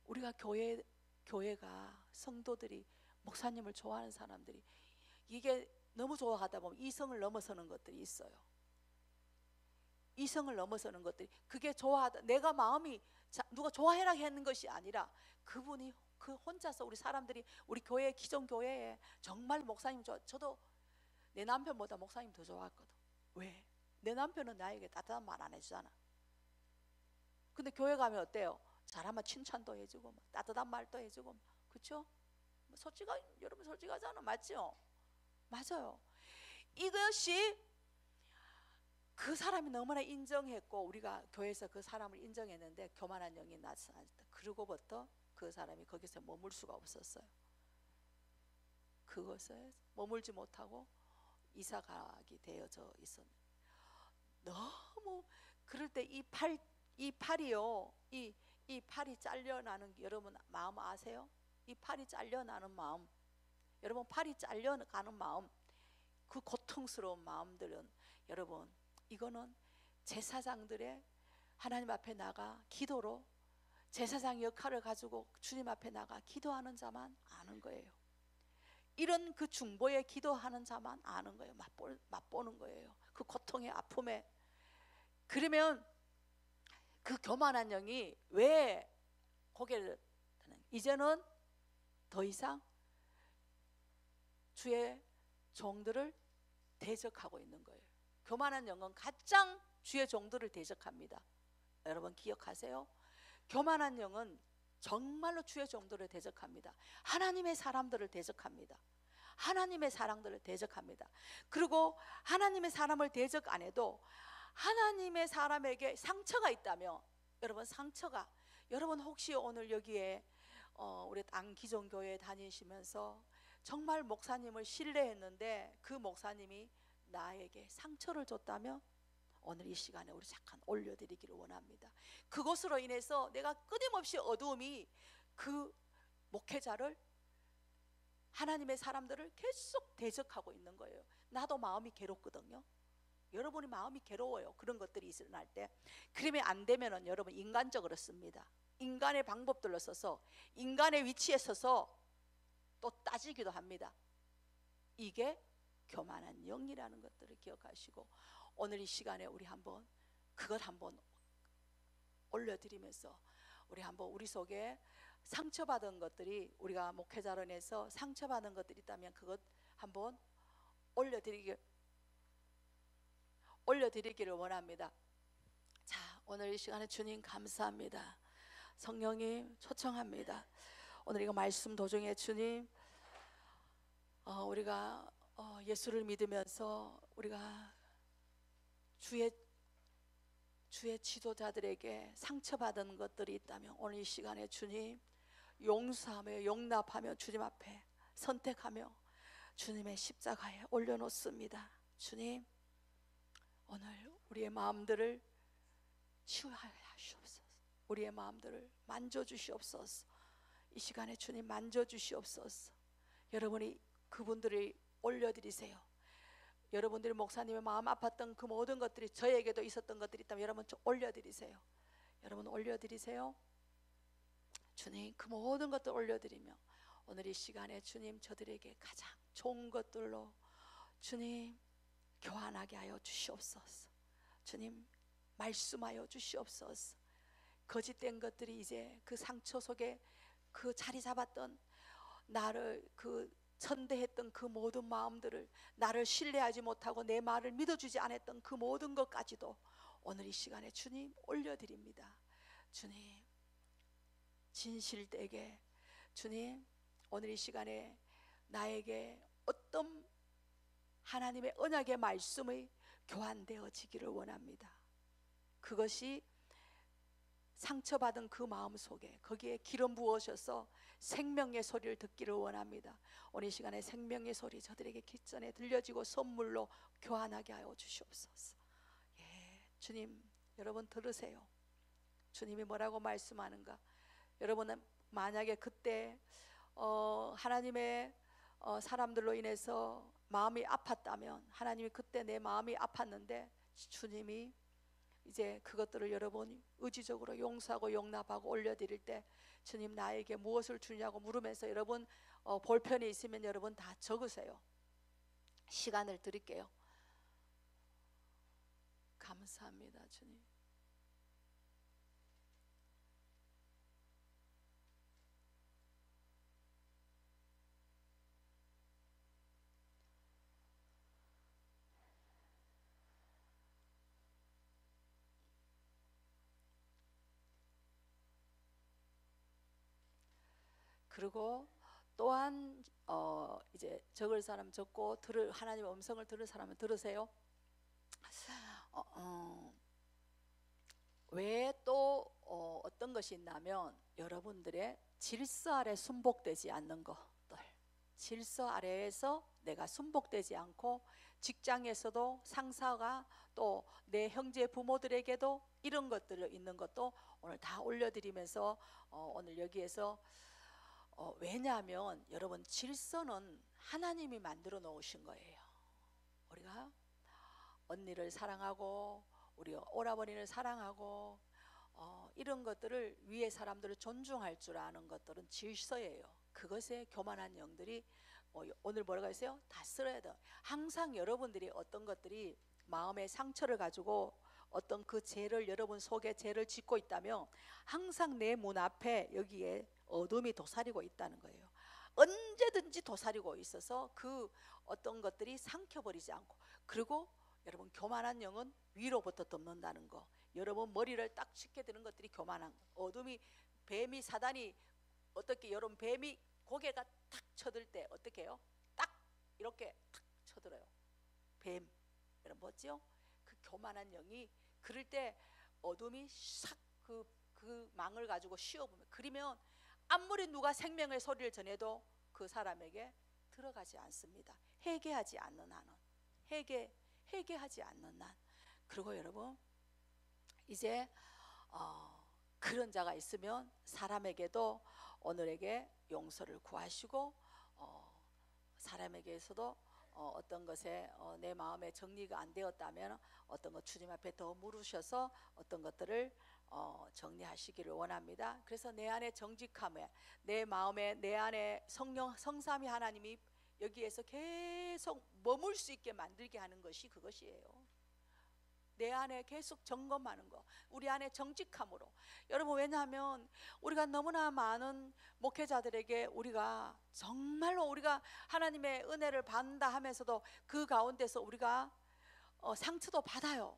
우리가 교회가 성도들이 목사님을 좋아하는 사람들이 이게 너무 좋아하다 보면 이성을 넘어서는 것들이 있어요. 이성을 넘어서는 것들이 그게 좋아하다 내가 마음이 누가 좋아해라 했는 것이 아니라 그분이 그 혼자서 우리 사람들이 우리 교회 기존 교회에 정말 목사님 저도 내 남편보다 목사님 더 좋아했거든. 왜? 내 남편은 나에게 따뜻한 말 안 해주잖아. 근데 교회 가면 어때요? 잘하면 칭찬도 해주고 따뜻한 말도 해주고 그렇죠? 여러분 솔직하잖아. 맞죠? 맞아요. 이것이 그 사람이 너무나 인정했고 우리가 교회에서 그 사람을 인정했는데 교만한 영이 나타났다. 그러고부터 그 사람이 거기서 머물 수가 없었어요. 그것에 머물지 못하고 이사가게 되어져 있었는데 너무 그럴 때 이 팔이요 이 팔이 잘려나는 여러분 마음 아세요? 이 팔이 잘려나는 마음 여러분 팔이 잘려가는 마음 그 고통스러운 마음들은 여러분 이거는 제사장들의 하나님 앞에 나가 기도로 제사장 역할을 가지고 주님 앞에 나가 기도하는 자만 아는 거예요. 이런 그 중보에 기도하는 자만 아는 거예요. 맛보는 거예요. 그 고통의 아픔에. 그러면 그 교만한 영이 왜 고개를 이제는 더 이상 주의 종들을 대적하고 있는 거예요. 교만한 영은 가장 주의 종들을 대적합니다. 여러분 기억하세요? 교만한 영은 정말로 주의 종들을 대적합니다. 하나님의 사람들을 대적합니다. 하나님의 사람들을 대적합니다. 그리고 하나님의 사람을 대적 안 해도 하나님의 사람에게 상처가 있다면 여러분 혹시 오늘 여기에 우리 땅 기존교회에 다니시면서 정말 목사님을 신뢰했는데 그 목사님이 나에게 상처를 줬다면 오늘 이 시간에 우리 잠깐 올려드리기를 원합니다. 그것으로 인해서 내가 끊임없이 어두움이 그 목회자를 하나님의 사람들을 계속 대적하고 있는 거예요. 나도 마음이 괴롭거든요. 여러분이 마음이 괴로워요. 그런 것들이 일어날 때. 그러면 안 되면은 여러분 인간적으로 씁니다. 인간의 방법들로 써서 인간의 위치에 서서 또 따지기도 합니다. 이게 교만한 영이라는 것들을 기억하시고 오늘 이 시간에 우리 한번 그것 한번 올려드리면서 우리 한번 우리 속에 상처받은 것들이 우리가 목회자로 인해서 상처받은 것들이 있다면 그것 한번 올려드리기를 원합니다. 자, 오늘 이 시간에 주님 감사합니다. 성령님 초청합니다. 오늘 이거 말씀 도중에 주님 우리가 예수를 믿으면서 우리가 주의 지도자들에게 상처받은 것들이 있다면 오늘 이 시간에 주님 용서하며 용납하며 주님 앞에 선택하며 주님의 십자가에 올려놓습니다. 주님 오늘 우리의 마음들을 치유하시옵소서. 우리의 마음들을 만져주시옵소서. 이 시간에 주님 만져주시옵소서. 여러분이 그분들을 올려드리세요. 여러분들이 목사님의 마음 아팠던 그 모든 것들이 저에게도 있었던 것들이 있다면 여러분 좀 올려드리세요. 여러분 올려드리세요. 주님 그 모든 것들 올려드리며 오늘 이 시간에 주님 저들에게 가장 좋은 것들로 주님 교환하게 하여 주시옵소서. 주님 말씀하여 주시옵소서. 거짓된 것들이 이제 그 상처 속에 그 자리 잡았던 나를 그 천대했던 그 모든 마음들을, 나를 신뢰하지 못하고 내 말을 믿어주지 않았던 그 모든 것까지도 오늘 이 시간에 주님 올려드립니다. 주님 진실되게 주님 오늘 이 시간에 나에게 어떤 하나님의 언약의 말씀이 교환되어지기를 원합니다. 그것이 상처받은 그 마음 속에 거기에 기름 부으셔서 생명의 소리를 듣기를 원합니다. 오늘 이 시간에 생명의 소리 저들에게 기전에 들려지고 선물로 교환하게 하여 주시옵소서. 예, 주님 여러분 들으세요. 주님이 뭐라고 말씀하는가. 여러분은 만약에 그때 하나님의 사람들로 인해서 마음이 아팠다면, 하나님이 그때 내 마음이 아팠는데 주님이 이제 그것들을 여러분이 의지적으로 용서하고 용납하고 올려드릴 때 주님 나에게 무엇을 주냐고 물으면서 여러분 볼펜이 있으면 여러분 다 적으세요. 시간을 드릴게요. 감사합니다 주님. 그리고 또한 이제 적을 사람 적고 하나님의 음성을 들을 사람은 들으세요. 왜 또 어떤 것이 있냐면 여러분들의 질서 아래 순복되지 않는 것들, 질서 아래에서 내가 순복되지 않고 직장에서도 상사가 또 내 형제 부모들에게도 이런 것들이 있는 것도 오늘 다 올려드리면서 오늘 여기에서 왜냐하면 여러분 질서는 하나님이 만들어 놓으신 거예요. 우리가 언니를 사랑하고 우리 오라버니를 사랑하고 이런 것들을 위에 사람들을 존중할 줄 아는 것들은 질서예요. 그것에 교만한 영들이 오늘 뭐라고 했어요? 다 쓸어야 돼. 항상 여러분들이 어떤 것들이 마음의 상처를 가지고 어떤 그 죄를 여러분 속에 죄를 짓고 있다면 항상 내 문 앞에 여기에 어둠이 도사리고 있다는 거예요. 언제든지 도사리고 있어서 그 어떤 것들이 삼켜버리지 않고, 그리고 여러분 교만한 영은 위로부터 덮는다는 거. 여러분 머리를 딱 씻게 되는 것들이 교만한 거. 어둠이 뱀이 사단이 어떻게 여러분 뱀이 고개가 탁 쳐들 때 어떻게 해요? 딱 이렇게 탁 쳐들어요. 뱀 여러분 뭐죠? 그 교만한 영이 그럴 때 어둠이 싹 그 망을 가지고 씌워보면, 그러면 아무리 누가 생명의 소리를 전해도 그 사람에게 들어가지 않습니다. 회개하지 않는 한은, 회개하지 않는 한. 그리고 여러분 이제 그런 자가 있으면 사람에게도 오늘에게 용서를 구하시고 사람에게서도 어떤 것에 내 마음에 정리가 안 되었다면 어떤 것 주님 앞에 더 물으셔서 어떤 것들을 정리하시기를 원합니다. 그래서 내 안에 정직함에, 내 마음에, 내 안에 성삼위 하나님이 여기에서 계속 머물 수 있게 만들게 하는 것이 그것이에요. 내 안에 계속 점검하는 거, 우리 안에 정직함으로. 여러분 왜냐하면 우리가 너무나 많은 목회자들에게 우리가 정말로 우리가 하나님의 은혜를 받는다 하면서도 그 가운데서 우리가 상처도 받아요.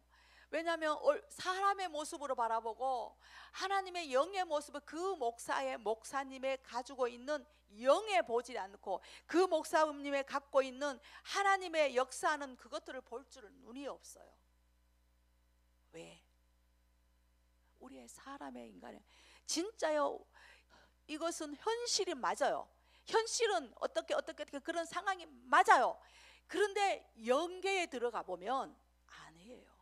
왜냐하면 사람의 모습으로 바라보고 하나님의 영의 모습을 그 목사님의 가지고 있는 영에 보지 않고 그 목사님의 갖고 있는 하나님의 역사하는 그것들을 볼 줄은 눈이 없어요. 왜? 우리의 사람의 인간의 진짜요, 이것은 현실이 맞아요. 현실은 어떻게 그런 상황이 맞아요. 그런데 영계에 들어가 보면 아니에요.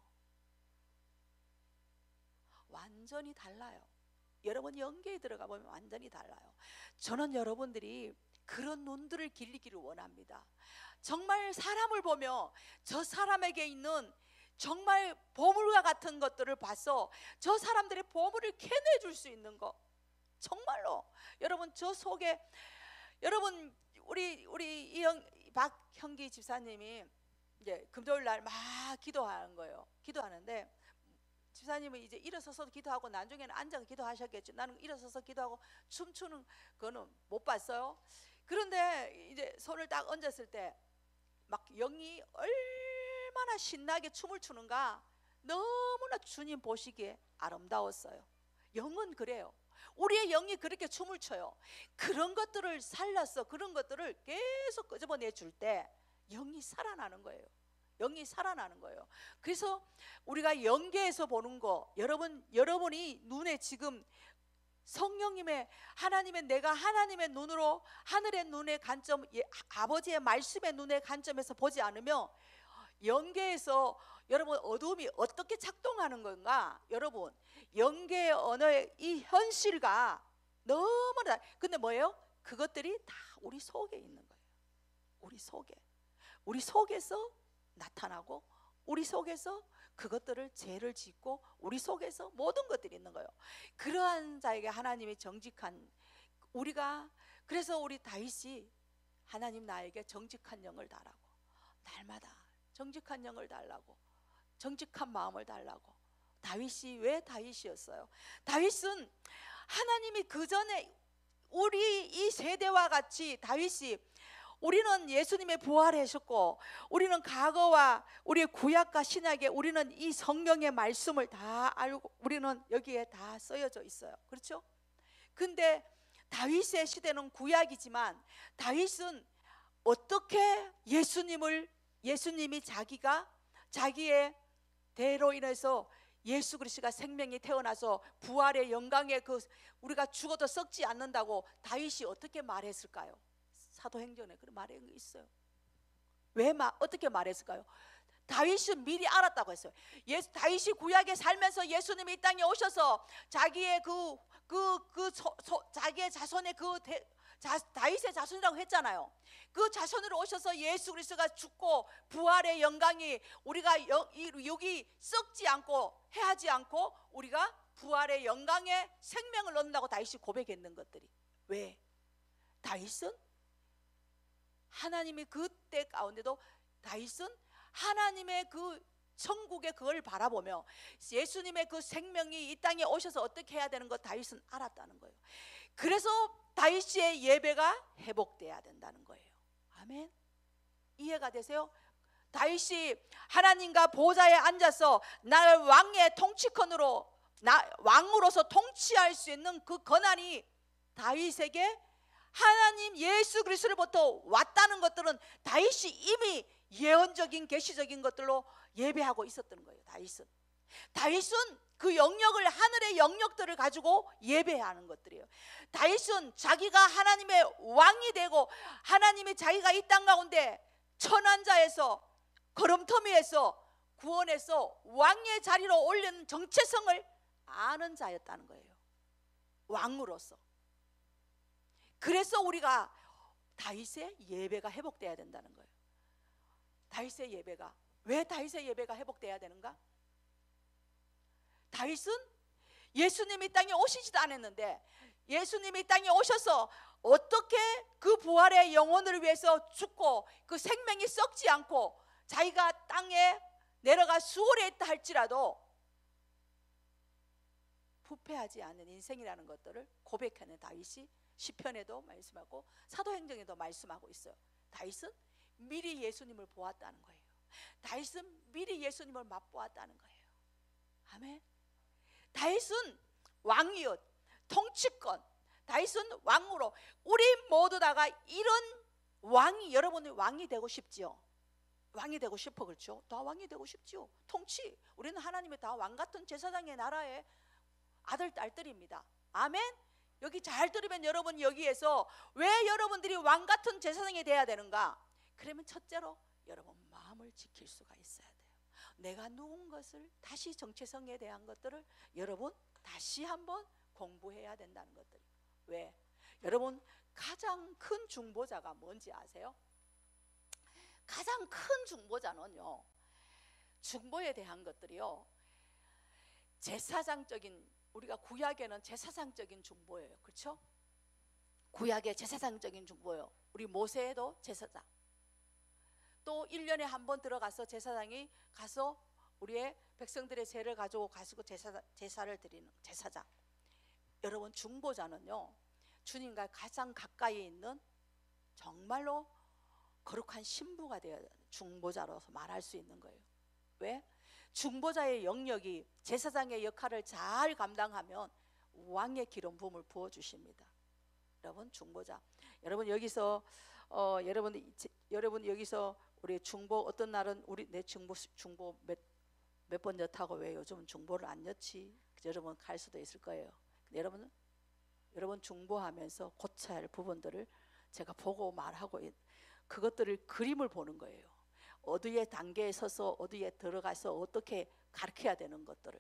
완전히 달라요. 여러분 영계에 들어가 보면 완전히 달라요. 저는 여러분들이 그런 눈들을 길리기를 원합니다. 정말 사람을 보며 저 사람에게 있는 정말 보물과 같은 것들을 봐서 저 사람들의 보물을 캐내줄 수 있는 것, 정말로 여러분 저 속에 여러분 우리 박형기 집사님이 이제 금요일 날 막 기도하는 거예요. 기도하는데 집사님은 이제 일어서서 기도하고 나중에는 앉아서 기도하셨겠죠. 나는 일어서서 기도하고 춤추는 거는 못 봤어요. 그런데 이제 손을 딱 얹었을 때 막 영이 얼마나 신나게 춤을 추는가, 너무나 주님 보시기에 아름다웠어요. 영은 그래요. 우리의 영이 그렇게 춤을 춰요. 그런 것들을 살려서 그런 것들을 계속 끄집어내 줄 때 영이 살아나는 거예요. 영이 살아나는 거예요. 그래서 우리가 영계에서 보는 거, 여러분이 눈에 지금 성령님의 하나님의, 내가 하나님의 눈으로 하늘의 눈의 관점, 아버지의 말씀의 눈의 관점에서 보지 않으면 영계에서 여러분 어둠이 어떻게 작동하는 건가? 여러분 영계의 언어의 이 현실과 너무나, 근데 뭐예요? 그것들이 다 우리 속에 있는 거예요. 우리 속에서 나타나고 우리 속에서 그것들을 죄를 짓고 우리 속에서 모든 것들이 있는 거예요. 그러한 자에게 하나님이 정직한, 우리가 그래서 우리 다윗이 하나님 나에게 정직한 영을 달라고, 날마다 정직한 영을 달라고, 정직한 마음을 달라고. 다윗이 왜 다윗이었어요? 다윗은 하나님이 그 전에 우리 이 세대와 같이 다윗이, 우리는 예수님의 부활을 하셨고 우리는 과거와 우리의 구약과 신약에 우리는 이 성경의 말씀을 다 알고 우리는 여기에 다 쓰여져 있어요. 그렇죠? 근데 다윗의 시대는 구약이지만 다윗은 어떻게 예수님이 자기의 대로 인해서 예수 그리스도가 생명이 태어나서 부활의 영광에 우리가 죽어도 썩지 않는다고 다윗이 어떻게 말했을까요? 사도행전에 그런 말이 있어요. 어떻게 말했을까요? 다윗은 미리 알았다고 했어요. 다윗이 구약에 살면서 예수님이 이 땅에 오셔서 자기의 자기의 자손의 다윗의 자손이라고 했잖아요. 그 자손으로 오셔서 예수 그리스도가 죽고 부활의 영광이 우리가 여기 썩지 않고 해하지 않고 우리가 부활의 영광에 생명을 얻는다고 다윗이 고백했는 것들이, 왜? 다윗은 하나님이 그때 가운데도 다윗은 하나님의 그 천국의 그걸 바라보며 예수님의 그 생명이 이 땅에 오셔서 어떻게 해야 되는 거 다윗은 알았다는 거예요. 그래서 다윗의 예배가 회복돼야 된다는 거예요. 아멘. 이해가 되세요? 다윗이 하나님과 보좌에 앉아서 나를 왕의 통치권으로 왕으로서 통치할 수 있는 그 권한이 다윗에게 하나님 예수 그리스도로부터 왔다는 것들은 다윗이 이미 예언적인 계시적인 것들로 예배하고 있었던 거예요. 다윗은 그 영역을, 하늘의 영역들을 가지고 예배하는 것들이에요. 다윗은 자기가 하나님의 왕이 되고 하나님이 자기가 이 땅 가운데 천한 자에서 걸음터미에서 구원해서 왕의 자리로 올리는 정체성을 아는 자였다는 거예요. 왕으로서. 그래서 우리가 다윗의 예배가 회복돼야 된다는 거예요. 다윗의 예배가, 왜 다윗의 예배가 회복돼야 되는가? 다윗은 예수님이 땅에 오시지도 않았는데 예수님이 땅에 오셔서 어떻게 그 부활의 영혼을 위해서 죽고 그 생명이 썩지 않고 자기가 땅에 내려가 수월에 있다 할지라도 부패하지 않은 인생이라는 것들을 고백하는 다윗이 시편에도 말씀하고 사도행전에도 말씀하고 있어요. 다윗은 미리 예수님을 보았다는 거예요. 다윗은 미리 예수님을 맛보았다는 거예요. 아멘. 다윗은 왕이요, 통치권, 다윗은 왕으로, 우리 모두 다가 이런 왕이, 여러분이 왕이 되고 싶지요? 왕이 되고 싶어, 그렇죠? 다 왕이 되고 싶지요. 통치, 우리는 하나님의 다 왕같은 제사장의 나라의 아들 딸들입니다. 아멘. 여기 잘 들으면 여러분, 여기에서 왜 여러분들이 왕같은 제사장이 돼야 되는가? 그러면 첫째로 여러분 마음을 지킬 수가 있어야 돼요. 내가 누운 것을 다시 정체성에 대한 것들을 여러분 다시 한번 공부해야 된다는 것들. 왜? 여러분 가장 큰 중보자가 뭔지 아세요? 가장 큰 중보자는요, 중보에 대한 것들이요, 제사장적인, 우리가 구약에는 제사장적인 중보예요. 그렇죠? 구약의 제사장적인 중보예요. 우리 모세도 제사장, 또 1년에 한 번 들어가서 제사장이 가서 우리의 백성들의 죄를 가지고 가시고 제사를 드리는 제사장. 여러분 중보자는요, 주님과 가장 가까이 있는 정말로 거룩한 신부가 되어야 중보자로서 말할 수 있는 거예요. 왜? 중보자의 영역이 제사장의 역할을 잘 감당하면 왕의 기름 부음을 부어 주십니다. 여러분 중보자, 여러분 여기서 여러분 여기서 우리 중보, 어떤 날은 우리 내 중보 몇 번 엿하고 왜 요즘은 중보를 안 엿지? 여러분 갈 수도 있을 거예요. 여러분 중보하면서 고쳐야 할 부분들을 제가 보고 말하고, 그것들을 그림을 보는 거예요. 어디에 단계에 서서 어디에 들어가서 어떻게 가르쳐야 되는 것들을,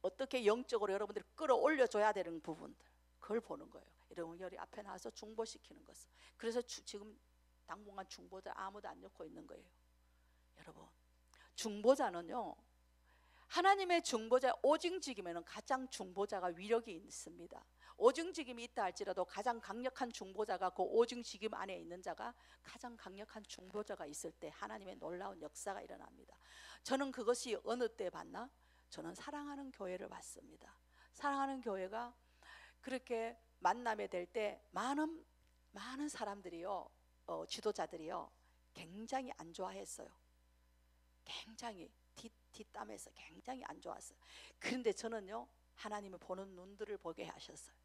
어떻게 영적으로 여러분들이 끌어올려 줘야 되는 부분들, 그걸 보는 거예요. 여러분 여기 앞에 나와서 중보시키는 것을. 그래서 지금 당분간 중보자 아무도 안 넣고 있는 거예요. 여러분 중보자는요, 하나님의 중보자, 오징직이면 가장 중보자가 위력이 있습니다. 오징직임이 있다 할지라도 가장 강력한 중보자가, 그 오징직임 안에 있는 자가 가장 강력한 중보자가 있을 때 하나님의 놀라운 역사가 일어납니다. 저는 그것이 어느 때 봤나? 저는 사랑하는 교회를 봤습니다. 사랑하는 교회가 그렇게 만남에 될 때 많은 사람들이요, 지도자들이요 굉장히 안 좋아했어요. 굉장히 뒷담에서 굉장히 안 좋았어요. 그런데 저는요, 하나님을 보는 눈들을 보게 하셨어요.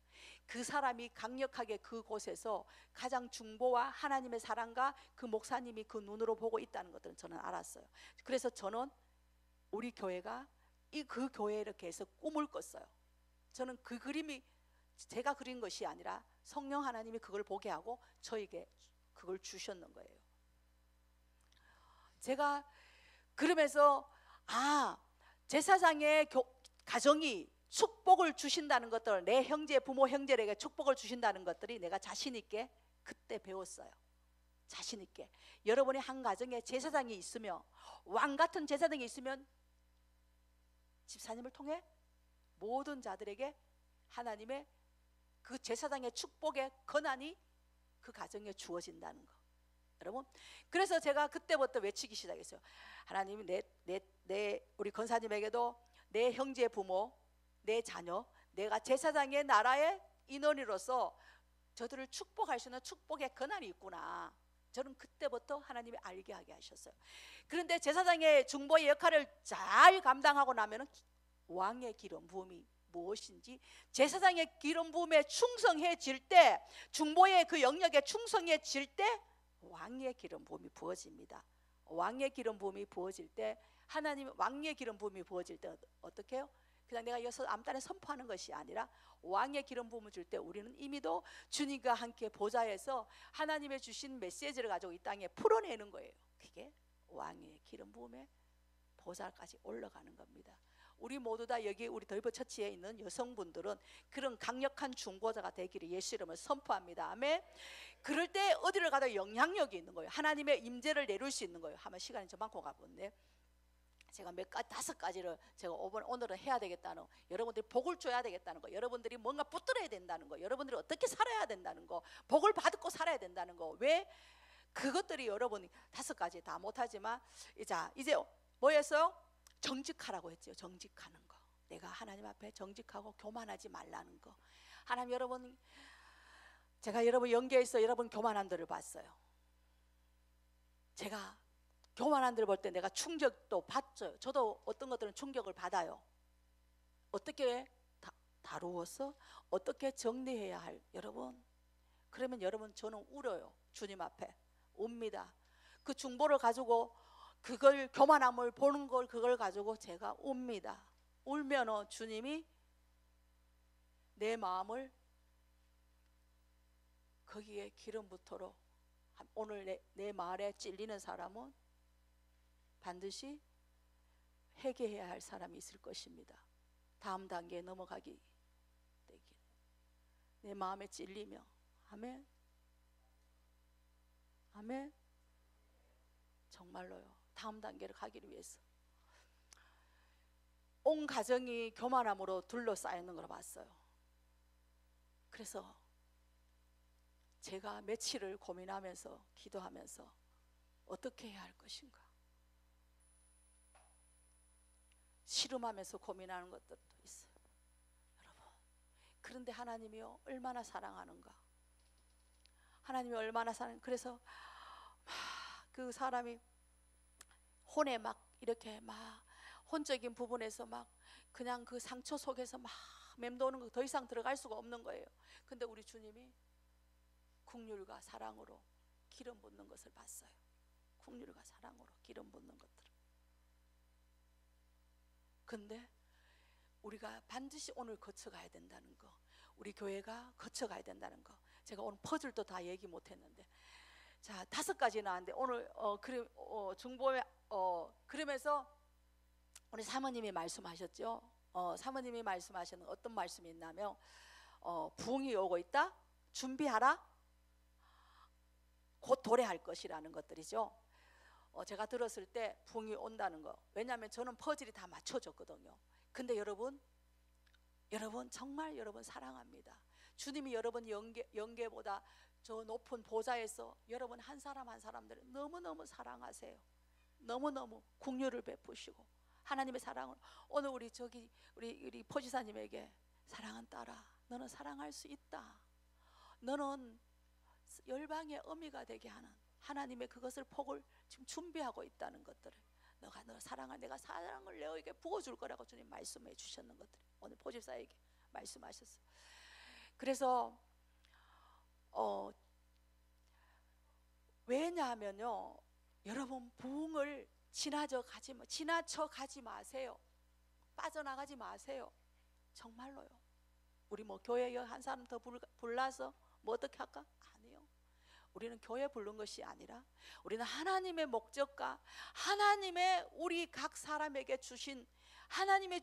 그 사람이 강력하게 그곳에서 가장 중보와 하나님의 사랑과 그 목사님이 그 눈으로 보고 있다는 것들은 저는 알았어요. 그래서 저는 우리 교회가 그 교회에 이렇게 해서 꿈을 꿨어요. 저는 그 그림이 제가 그린 것이 아니라 성령 하나님이 그걸 보게 하고 저에게 그걸 주셨는 거예요. 제가 그러면서 제사장의 가정이 축복을 주신다는 것들, 내 형제 부모 형제에게 축복을 주신다는 것들이 내가 자신 있게 그때 배웠어요. 자신 있게. 여러분의 한 가정에 제사장이 있으며, 왕 같은 제사장이 있으면 집사님을 통해 모든 자들에게 하나님의 그 제사장의 축복의 권한이 그 가정에 주어진다는 거. 여러분, 그래서 제가 그때부터 외치기 시작했어요. 하나님이 우리 권사님에게도 내 형제 부모, 내 자녀, 내가 제사장의 나라의 인원으로서 저들을 축복할 수 있는 축복의 권한이 있구나. 저는 그때부터 하나님이 알게 하게 하셨어요. 그런데 제사장의 중보의 역할을 잘 감당하고 나면은 왕의 기름 부음이 무엇인지, 제사장의 기름 부음에 충성해질 때, 중보의 그 영역에 충성해질 때 왕의 기름 부음이 부어집니다. 왕의 기름 부음이 부어질 때, 하나님 왕의 기름 부음이 부어질 때 어떻게 해요? 그냥 내가 여기서 암단에 선포하는 것이 아니라 왕의 기름 부음을 줄 때 우리는 이미도 주님과 함께 보좌에서 하나님의 주신 메시지를 가지고 이 땅에 풀어내는 거예요. 그게 왕의 기름 부음에 보좌까지 올라가는 겁니다. 우리 모두 다 여기 우리 덜버 처치에 있는 여성분들은 그런 강력한 중보자가 되기를 예수 이름을 선포합니다. 아멘. 그럴 때 어디를 가도 영향력이 있는 거예요. 하나님의 임재를 내릴 수 있는 거예요. 하면 시간이 좀 많고 가본데, 제가 다섯 가지를 제가 오늘은 해야 되겠다는, 여러분들이 복을 줘야 되겠다는 거, 여러분들이 뭔가 붙들어야 된다는 거, 여러분들이 어떻게 살아야 된다는 거, 복을 받고 살아야 된다는 거. 왜? 그것들이 여러분이 다섯 가지 다 못하지만 이제 뭐였어요? 정직하라고 했죠. 정직하는 거. 내가 하나님 앞에 정직하고 교만하지 말라는 거. 하나님, 여러분, 제가 여러분 연계해서 여러분 교만한들을 봤어요. 제가 교만한들 볼 때 내가 충격도 받죠. 저도 어떤 것들은 충격을 받아요. 어떻게 다루어서 어떻게 정리해야 할, 여러분, 그러면 여러분 저는 울어요. 주님 앞에 웁니다. 그 중보를 가지고 그걸 교만함을 보는 걸, 그걸 가지고 제가 웁니다. 울면은 주님이 내 마음을 거기에 기름 붓도록, 오늘 내 말에 찔리는 사람은 반드시 회개해야 할 사람이 있을 것입니다. 다음 단계에 넘어가기 되기를. 내 마음에 찔리며. 아멘. 아멘. 정말로요. 다음 단계를 가기를 위해서 온 가정이 교만함으로 둘러싸여 있는 걸 봤어요. 그래서 제가 며칠을 고민하면서 기도하면서 어떻게 해야 할 것인가, 씨름하면서 고민하는 것들도 있어요. 여러분, 그런데 하나님이요 얼마나 사랑하는가. 하나님이 얼마나 그래서 그 사람이 혼에 막 이렇게 막 혼적인 부분에서 막 그냥 그 상처 속에서 막 맴도는 거 더 이상 들어갈 수가 없는 거예요. 근데 우리 주님이 긍휼과 사랑으로 기름 붓는 것을 봤어요. 긍휼과 사랑으로 기름 붓는 것들. 근데 우리가 반드시 오늘 거쳐가야 된다는 거, 우리 교회가 거쳐가야 된다는 거, 제가 오늘 퍼즐도 다 얘기 못했는데, 자 5가지 나왔는데 오늘 중보에 그러면서 우리 사모님이 말씀하셨죠. 사모님이 말씀하시는 어떤 말씀이 있냐면 부흥이 오고 있다, 준비하라, 곧 도래할 것이라는 것들이죠. 제가 들었을 때 부흥이 온다는 거, 왜냐하면 저는 퍼즐이 다 맞춰졌거든요. 근데 여러분 정말 여러분 사랑합니다. 주님이 여러분 영계보다 저 높은 보좌에서 여러분 한 사람 한 사람들을 너무너무 사랑하세요. 너무너무 긍휼을 베푸시고 하나님의 사랑을, 오늘 우리 포지사님에게 사랑한 딸아, 너는 사랑할 수 있다. 너는 열방의 어미가 되게 하는 하나님의 그것을 복을 지금 준비하고 있다는 것들을, 너가 너 사랑을, 내가 사랑을 너에게 부어줄 거라고 주님 말씀해 주셨는 것들 오늘 포집사에게 말씀하셨어요. 그래서 왜냐하면요 여러분 부흥을 지나쳐 가지 마세요. 빠져나가지 마세요. 정말로요. 우리 뭐 교회 한 사람 더 불러서 뭐 어떻게 할까? 아니요. 우리는 교회 부른 것이 아니라 우리는 하나님의 목적과 하나님의 우리 각 사람에게 주신 하나님의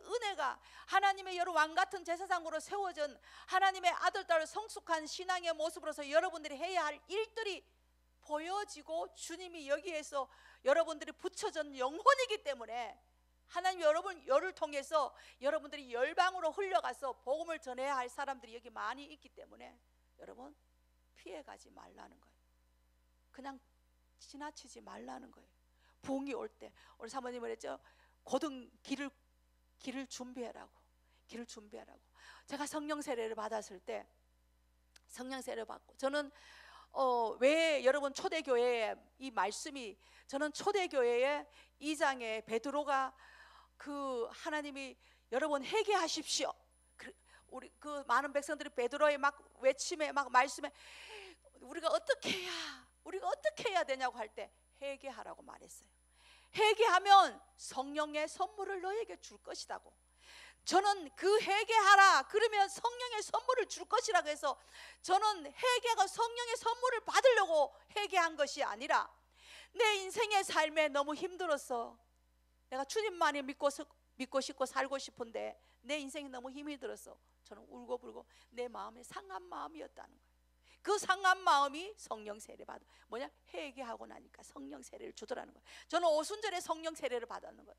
은혜가, 하나님의 여러 왕같은 제사장으로 세워진 하나님의 아들딸 성숙한 신앙의 모습으로서 여러분들이 해야 할 일들이 보여지고, 주님이 여기에서 여러분들이 붙여진 영혼이기 때문에 하나님 여러분을 통해서 여러분들이 열방으로 흘러가서 복음을 전해야 할 사람들이 여기 많이 있기 때문에 여러분 피해가지 말라는 거예요. 그냥 지나치지 말라는 거예요. 부흥이 올 때 우리 사모님을 했죠. 고등 길을 준비하라고. 제가 성령 세례를 받았을 때, 성령 세례를 받고 저는 왜 여러분 초대교회에 이 말씀이, 저는 초대교회의 2장에 베드로가 그 하나님이 여러분 회개하십시오, 우리 그 많은 백성들이 베드로의 막 외침에 막 말씀에 우리가 어떻게 해야 되냐고 할 때 회개하라고 말했어요. 회개하면 성령의 선물을 너에게 줄 것이라고. 저는 그 회개하라 그러면 성령의 선물을 줄 것이라고 해서, 저는 회개가 성령의 선물을 받으려고 회개한 것이 아니라 내 인생의 삶에 너무 힘들었어. 내가 주님만이 믿고 싶고 살고 싶은데 내 인생이 너무 힘이 들었어. 저는 울고불고 내 마음에 상한 마음이었다는 거예요. 그 상한 마음이 성령 세례 받아, 뭐냐, 회개하고 나니까 성령 세례를 주더라는 거예요. 저는 오순절에 성령 세례를 받았는 거예요.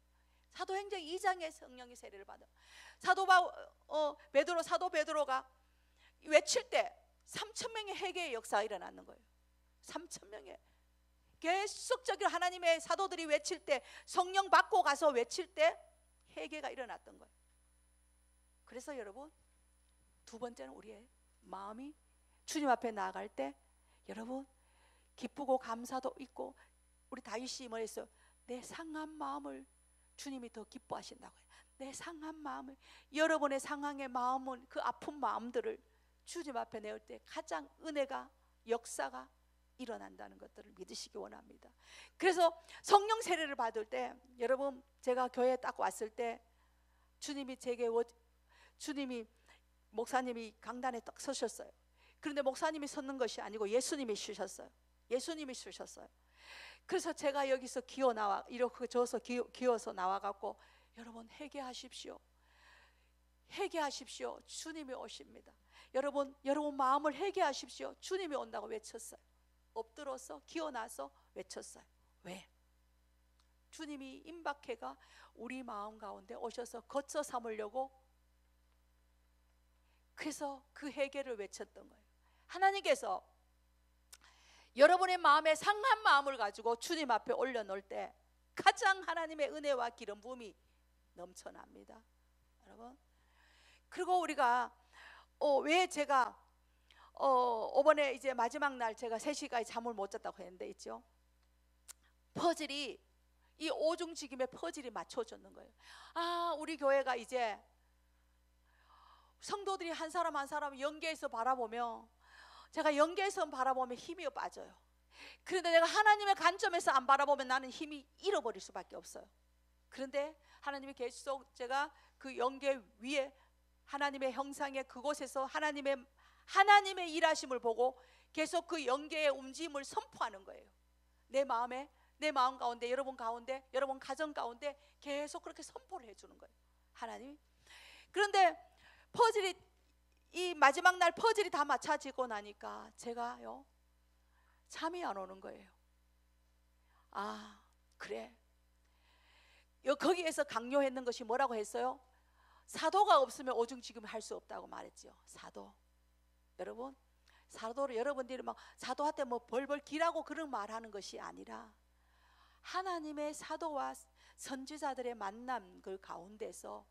사도행전 2장에 성령의 세례를 받아. 사도 베드로가 외칠 때 3,000명의 회개의 역사가 일어나는 거예요. 3,000명의 계속적으로 하나님의 사도들이 외칠 때, 성령 받고 가서 외칠 때 회개가 일어났던 거예요. 그래서 여러분 두 번째는 우리의 마음이 주님 앞에 나아갈 때 여러분 기쁘고 감사도 있고, 우리 다윗이 뭐랬어요? 내 상한 마음을 주님이 더 기뻐하신다고 해요. 내 상한 마음을, 여러분의 상황의 마음은, 그 아픈 마음들을 주님 앞에 내올 때 가장 은혜가, 역사가 일어난다는 것들을 믿으시기 원합니다. 그래서 성령 세례를 받을 때 여러분, 제가 교회에 딱 왔을 때 주님이 목사님이 강단에 딱 서셨어요. 그런데 목사님이 섰는 것이 아니고 예수님이 쓰셨어요. 그래서 제가 여기서 이렇게 저어서 기어서 나와갖고, 여러분 회개하십시오. 회개하십시오. 주님이 오십니다. 여러분 마음을 회개하십시오. 주님이 온다고 외쳤어요. 엎드려서 기어나서 외쳤어요. 왜? 주님이 임박해가 우리 마음 가운데 오셔서 거쳐 삼으려고, 그래서 그 회개를 외쳤던 거예요. 하나님께서 여러분의 마음에 상한 마음을 가지고 주님 앞에 올려놓을 때 가장 하나님의 은혜와 기름 부음이 넘쳐납니다, 여러분. 그리고 우리가 왜 제가 이번에 이제 마지막 날 제가 3시까지 잠을 못 잤다고 했는데 있죠, 퍼즐이, 이 오중지김의 퍼즐이 맞춰졌는 거예요. 아, 우리 교회가 이제 성도들이 한 사람 한 사람 연계해서 바라보며, 제가 연계해서 바라보면 힘이 빠져요. 그런데 내가 하나님의 관점에서 안 바라보면 나는 힘이 잃어버릴 수밖에 없어요. 그런데 하나님이 계속 제가 그 연계 위에 하나님의 형상의 그곳에서 하나님의 일하심을 보고 계속 그 연계의 움직임을 선포하는 거예요. 내 마음 가운데, 여러분 가운데, 여러분 가정 가운데 계속 그렇게 선포를 해주는 거예요, 하나님이. 그런데 이 마지막 날 퍼즐이 다 맞춰지고 나니까 제가요, 잠이 안 오는 거예요. 아, 그래. 거기에서 강요했는 것이 뭐라고 했어요? 사도가 없으면 오중지금 할 수 없다고 말했죠. 사도. 여러분, 사도를 여러분들이 막 사도한테 뭐 벌벌 기라고 그런 말하는 것이 아니라, 하나님의 사도와 선지자들의 만남 그 가운데서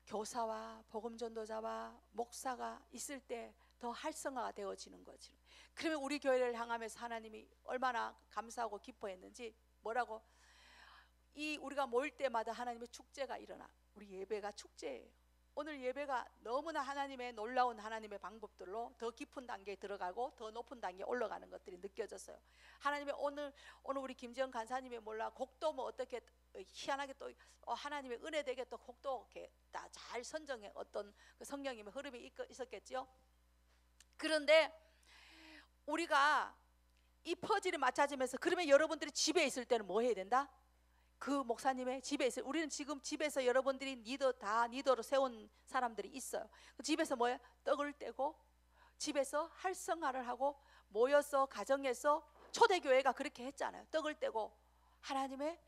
교사와 복음전도자와 목사가 있을 때 더 활성화가 되어지는 거죠. 그러면 우리 교회를 향하면서 하나님이 얼마나 감사하고 기뻐했는지, 뭐라고? 우리가 모일 때마다 하나님의 축제가 일어나. 우리 예배가 축제예요. 오늘 예배가 너무나 하나님의 놀라운 하나님의 방법들로 더 깊은 단계에 들어가고 더 높은 단계에 올라가는 것들이 느껴졌어요. 하나님의 오늘 우리 김지영 간사님이 몰라 곡도 뭐 어떻게 희한하게 또 하나님의 은혜 되게 또 곡도 이렇게 다 잘 선정해 어떤 그 성령님의 흐름이 있었겠죠. 그런데 우리가 이 퍼즐이 맞춰지면서, 그러면 여러분들이 집에 있을 때는 뭐 해야 된다? 그 목사님의 집에 있어요. 우리는 지금 집에서 여러분들이 리더로 세운 사람들이 있어요. 집에서 뭐예요? 떡을 떼고 집에서 활성화를 하고 모여서 가정에서, 초대교회가 그렇게 했잖아요. 떡을 떼고 하나님의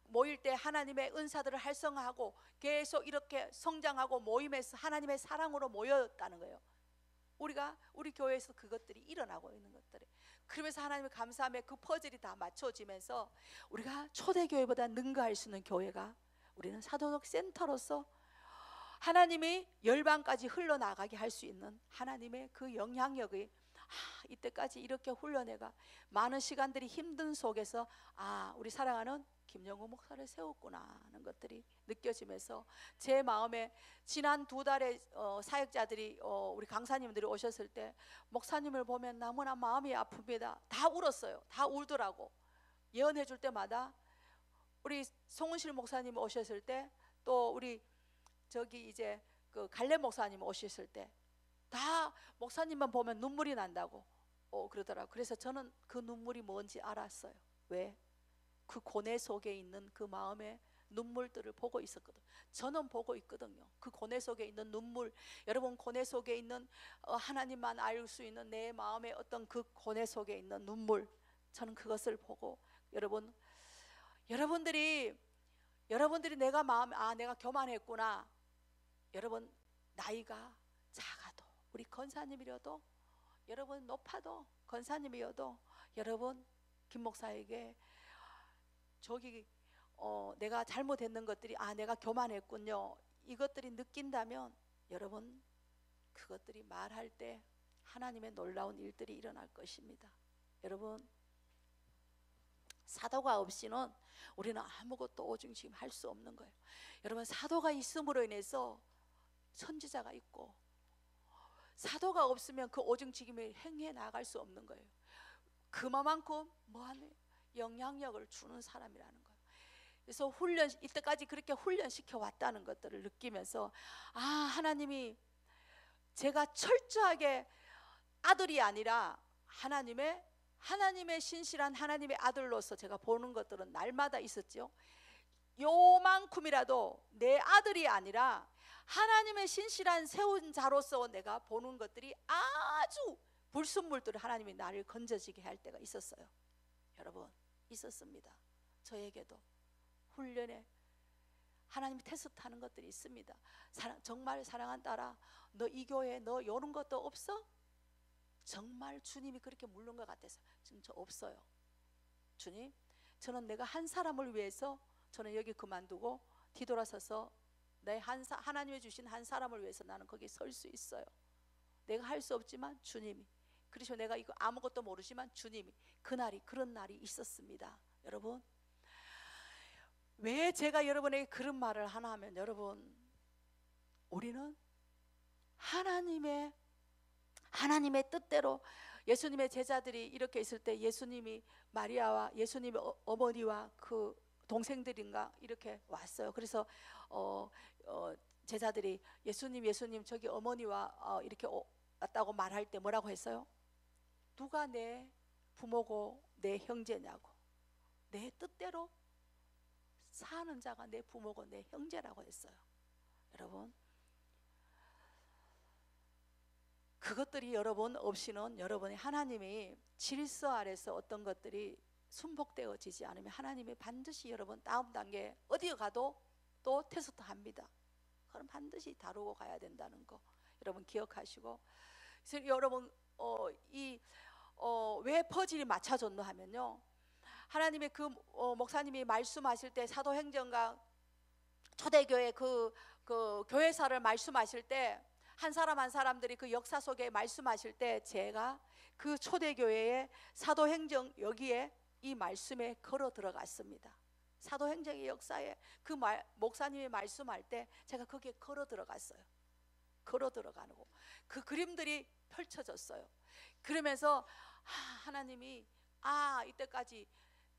모일 때 하나님의 은사들을 활성화하고 계속 이렇게 성장하고 모임에서 하나님의 사랑으로 모였다는 거예요. 우리 교회에서 그것들이 일어나고 있는 것들이. 그러면서 하나님을 감사하며 그 퍼즐이 다 맞춰지면서 우리가 초대교회보다 능가할 수 있는 교회가, 우리는 사도적 센터로서 하나님이 열방까지 흘러나가게 할 수 있는 하나님의 그 영향력이, 이때까지 이렇게 훈련해가 많은 시간들이 힘든 속에서 우리 사랑하는 김영호 목사를 세웠구나 하는 것들이 느껴지면서, 제 마음에 지난 2달에 사역자들이 우리 강사님들이 오셨을 때 목사님을 보면 너무나 마음이 아픕니다. 다 울었어요. 다 울더라고. 예언해 줄 때마다. 우리 송은실 목사님 오셨을 때, 또 우리 저기 이제 그 갈래 목사님 오셨을 때 다 목사님만 보면 눈물이 난다고 그러더라고요. 그래서 저는 그 눈물이 뭔지 알았어요. 왜? 그 고뇌 속에 있는 그 마음의 눈물들을 보고 있었거든요. 저는 보고 있거든요. 그 고뇌 속에 있는 눈물, 여러분 고뇌 속에 있는 하나님만 알 수 있는 내 마음의 어떤 그 고뇌 속에 있는 눈물, 저는 그것을 보고, 여러분들이 내가 교만했구나. 여러분 나이가 작아도, 우리 권사님이라도, 여러분 높아도 권사님이어도, 여러분 김 목사에게 내가 잘못했는 것들이, 내가 교만했군요, 이것들이 느낀다면, 여러분 그것들이 말할 때 하나님의 놀라운 일들이 일어날 것입니다. 여러분, 사도가 없이는 우리는 아무것도 오중지금 할 수 없는 거예요. 여러분, 사도가 있음으로 인해서 선지자가 있고, 사도가 없으면 그 오중지김을 행해 나갈 수 없는 거예요. 그만큼 뭐하네? 영향력을 주는 사람이라는 거예요. 그래서 이때까지 그렇게 훈련시켜 왔다는 것들을 느끼면서, 하나님이 제가 철저하게 아들이 아니라 하나님의 신실한 하나님의 아들로서 제가 보는 것들은 날마다 있었죠. 요만큼이라도 내 아들이 아니라 하나님의 신실한 세운 자로서 내가 보는 것들이 아주 불순물들을 하나님이 나를 건져지게 할 때가 있었어요. 여러분, 있었습니다. 저에게도 훈련에 하나님이 테스트하는 것들이 있습니다. 정말 사랑한 딸아, 너 이 교회 너 이런 것도 없어? 정말 주님이 그렇게 물는 것 같아서 지금 저 없어요. 주님, 저는 내가 한 사람을 위해서 저는 여기 그만두고 뒤돌아서서 하나님이 주신 한 사람을 위해서 나는 거기 설 수 있어요. 내가 할 수 없지만 주님이, 그래서 내가 이거 아무것도 모르지만 주님이, 그런 날이 있었습니다. 여러분, 왜 제가 여러분에게 그런 말을 하나 하면, 여러분, 우리는 하나님의 뜻대로 예수님의 제자들이 이렇게 있을 때 예수님이 마리아와 예수님의 어머니와 그 동생들인가 이렇게 왔어요. 그래서 제자들이 예수님 저기 어머니와 이렇게 왔다고 말할 때 뭐라고 했어요? 누가 내 부모고 내 형제냐고. 내 뜻대로 사는 자가 내 부모고 내 형제라고 했어요. 여러분, 그것들이 여러분 없이는, 여러분이 하나님이 질서 아래서 어떤 것들이 순복되어지지 않으면 하나님이 반드시 여러분 다음 단계 어디에 가도 또 테스트합니다. 그럼 반드시 다루고 가야 된다는 거 여러분 기억하시고, 그래서 여러분 왜 퍼즐이 맞춰졌노 하면요, 하나님의 그 목사님이 말씀하실 때 사도행전과 초대교회 그 교회사를 말씀하실 때 한 사람 한 사람들이 그 역사 속에 말씀하실 때 제가 그 초대교회의 사도행전 여기에 이 말씀에 걸어 들어갔습니다. 사도행전의 역사에 그 목사님이 말씀할 때 제가 거기에 걸어 들어갔어요. 걸어 들어가고 그 그림들이 펼쳐졌어요. 그러면서 하나님이 이때까지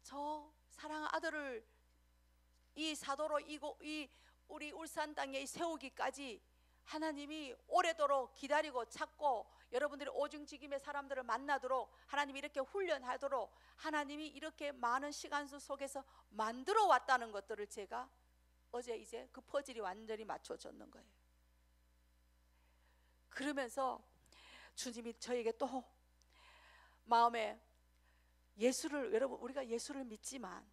저 사랑하는 아들을 이 사도로 이 우리 울산 땅에 세우기까지 하나님이 오래도록 기다리고 찾고 여러분들이 오중직임의 사람들을 만나도록 하나님이 이렇게 훈련하도록 하나님이 이렇게 많은 시간 속에서 만들어 왔다는 것들을 제가 어제 이제 그 퍼즐이 완전히 맞춰졌는 거예요. 그러면서 주님이 저에게 또 마음에 여러분 우리가 예수를 믿지만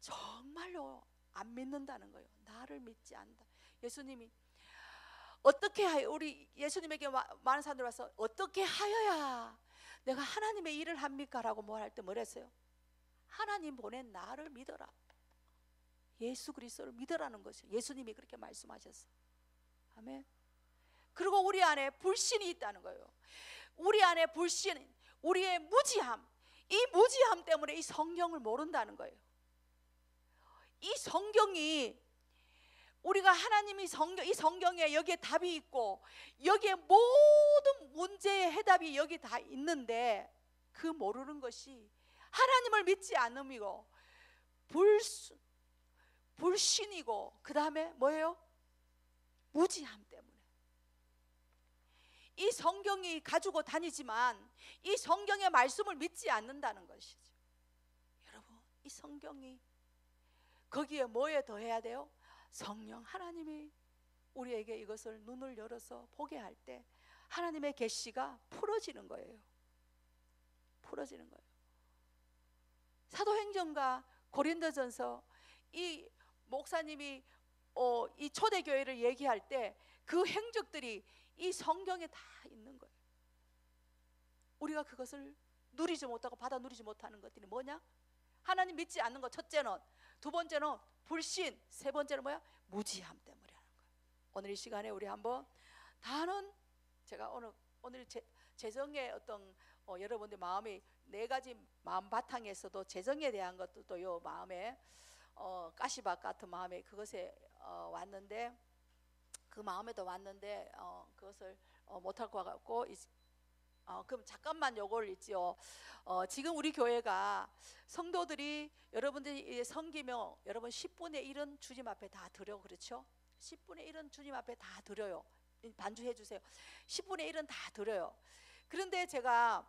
정말로 안 믿는다는 거예요. 나를 믿지 않는다. 예수님이 어떻게 우리 예수님에게 많은 사람들이 와서 어떻게 하여야 내가 하나님의 일을 합니까? 라고 뭘 할 때 뭐랬어요? 하나님 보낸 나를 믿어라. 예수 그리스도를 믿으라는 것이요. 예수님이 그렇게 말씀하셨어요. 아멘. 그리고 우리 안에 불신이 있다는 거예요. 우리 안에 불신, 우리의 무지함, 이 무지함 때문에 이 성경을 모른다는 거예요. 이 성경이 우리가 하나님이 이 성경에 여기에 답이 있고 여기에 모든 문제의 해답이 여기 다 있는데 그 모르는 것이 하나님을 믿지 않음이고 불신이고 그 다음에 뭐예요? 무지함 때문에 이 성경이 가지고 다니지만 이 성경의 말씀을 믿지 않는다는 것이죠. 여러분, 이 성경이 거기에 뭐에 더해야 돼요? 성령 하나님이 우리에게 이것을 눈을 열어서 보게 할 때 하나님의 계시가 풀어지는 거예요. 풀어지는 거예요. 사도행전과 고린도전서 이 목사님이 이 초대교회를 얘기할 때 그 행적들이 이 성경에 다 있는 거예요. 우리가 그것을 누리지 못하고 받아 누리지 못하는 것들이 뭐냐? 하나님 믿지 않는 것 첫째는, 두 번째는 불신, 세 번째는 뭐야? 무지함 때문이라는 거예요. 오늘 이 시간에 우리 한번 다는 제가 오늘 재정의 어떤 여러분들 마음이 네 가지 마음 바탕에서도 재정에 대한 것도 또 요 마음에 가시밭 같은 마음에 그것에 왔는데 그 마음에도 왔는데 그것을 못할 것 같고 그럼 잠깐만 요걸 있지요. 지금 우리 교회가 성도들이 여러분들이 섬기면 여러분 10분의 1은 주님 앞에 다 드려. 그렇죠? 10분의 1은 주님 앞에 다 드려요. 반주해 주세요. 10분의 1은 다 드려요. 그런데 제가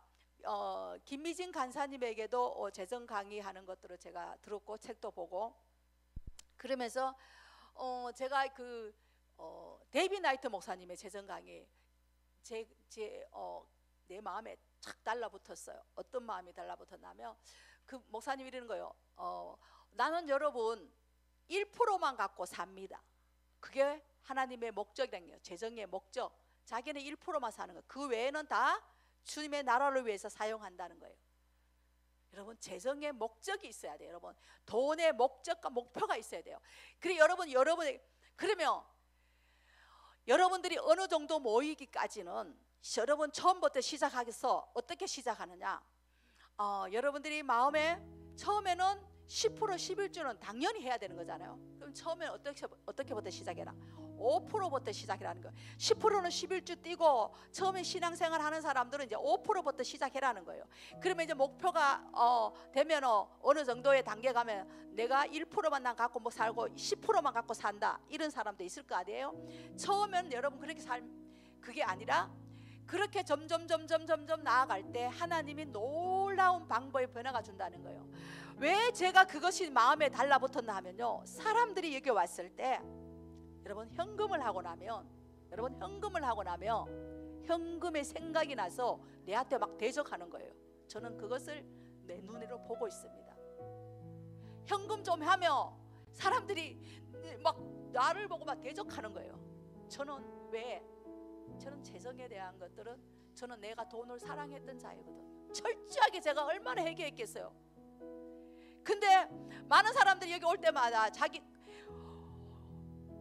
김미진 간사님에게도 재정 강의하는 것들을 제가 들었고 책도 보고 그러면서 제가 데이비 나이트 목사님의 재정 강의 내 마음에 착 달라붙었어요. 어떤 마음이 달라붙었냐면 그 목사님이 이러는 거예요. 나는 여러분 1%만 갖고 삽니다. 그게 하나님의 목적이라는 거예요. 재정의 목적. 자기는 1%만 사는 거예요. 그 외에는 다 주님의 나라를 위해서 사용한다는 거예요. 여러분, 재정의 목적이 있어야 돼요. 여러분, 돈의 목적과 목표가 있어야 돼요. 그래 그러면 여러분들이 어느 정도 모이기까지는 여러분 처음부터 시작하겠어. 어떻게 시작하느냐? 여러분들이 마음에 처음에는 10% 11주는 당연히 해야 되는 거잖아요. 그럼 처음에 어떻게부터 시작해라? 5%부터 시작해라는 거예요. 10%는 11주 뛰고 처음에 신앙생활 하는 사람들은 이제 5%부터 시작해라는 거예요. 그러면 이제 목표가 되면 어느 정도의 단계 가면 내가 1%만 난 갖고 뭐 살고 10%만 갖고 산다, 이런 사람도 있을 거 아니에요. 처음엔 여러분 그렇게 그게 아니라 그렇게 점점 나아갈 때 하나님이 놀라운 방법의 변화가 준다는 거예요. 왜 제가 그것이 마음에 달라붙었나 하면요, 사람들이 여기 왔을 때 여러분 현금을 하고 나면 현금의 생각이 나서 내한테 막 대적하는 거예요. 저는 그것을 내 눈으로 보고 있습니다. 현금 좀 하며 사람들이 막 나를 보고 막 대적하는 거예요. 저는 재정에 대한 것들은 저는 내가 돈을 사랑했던 자이거든요. 철저하게 제가 얼마나 회개했겠어요. 근데 많은 사람들이 여기 올 때마다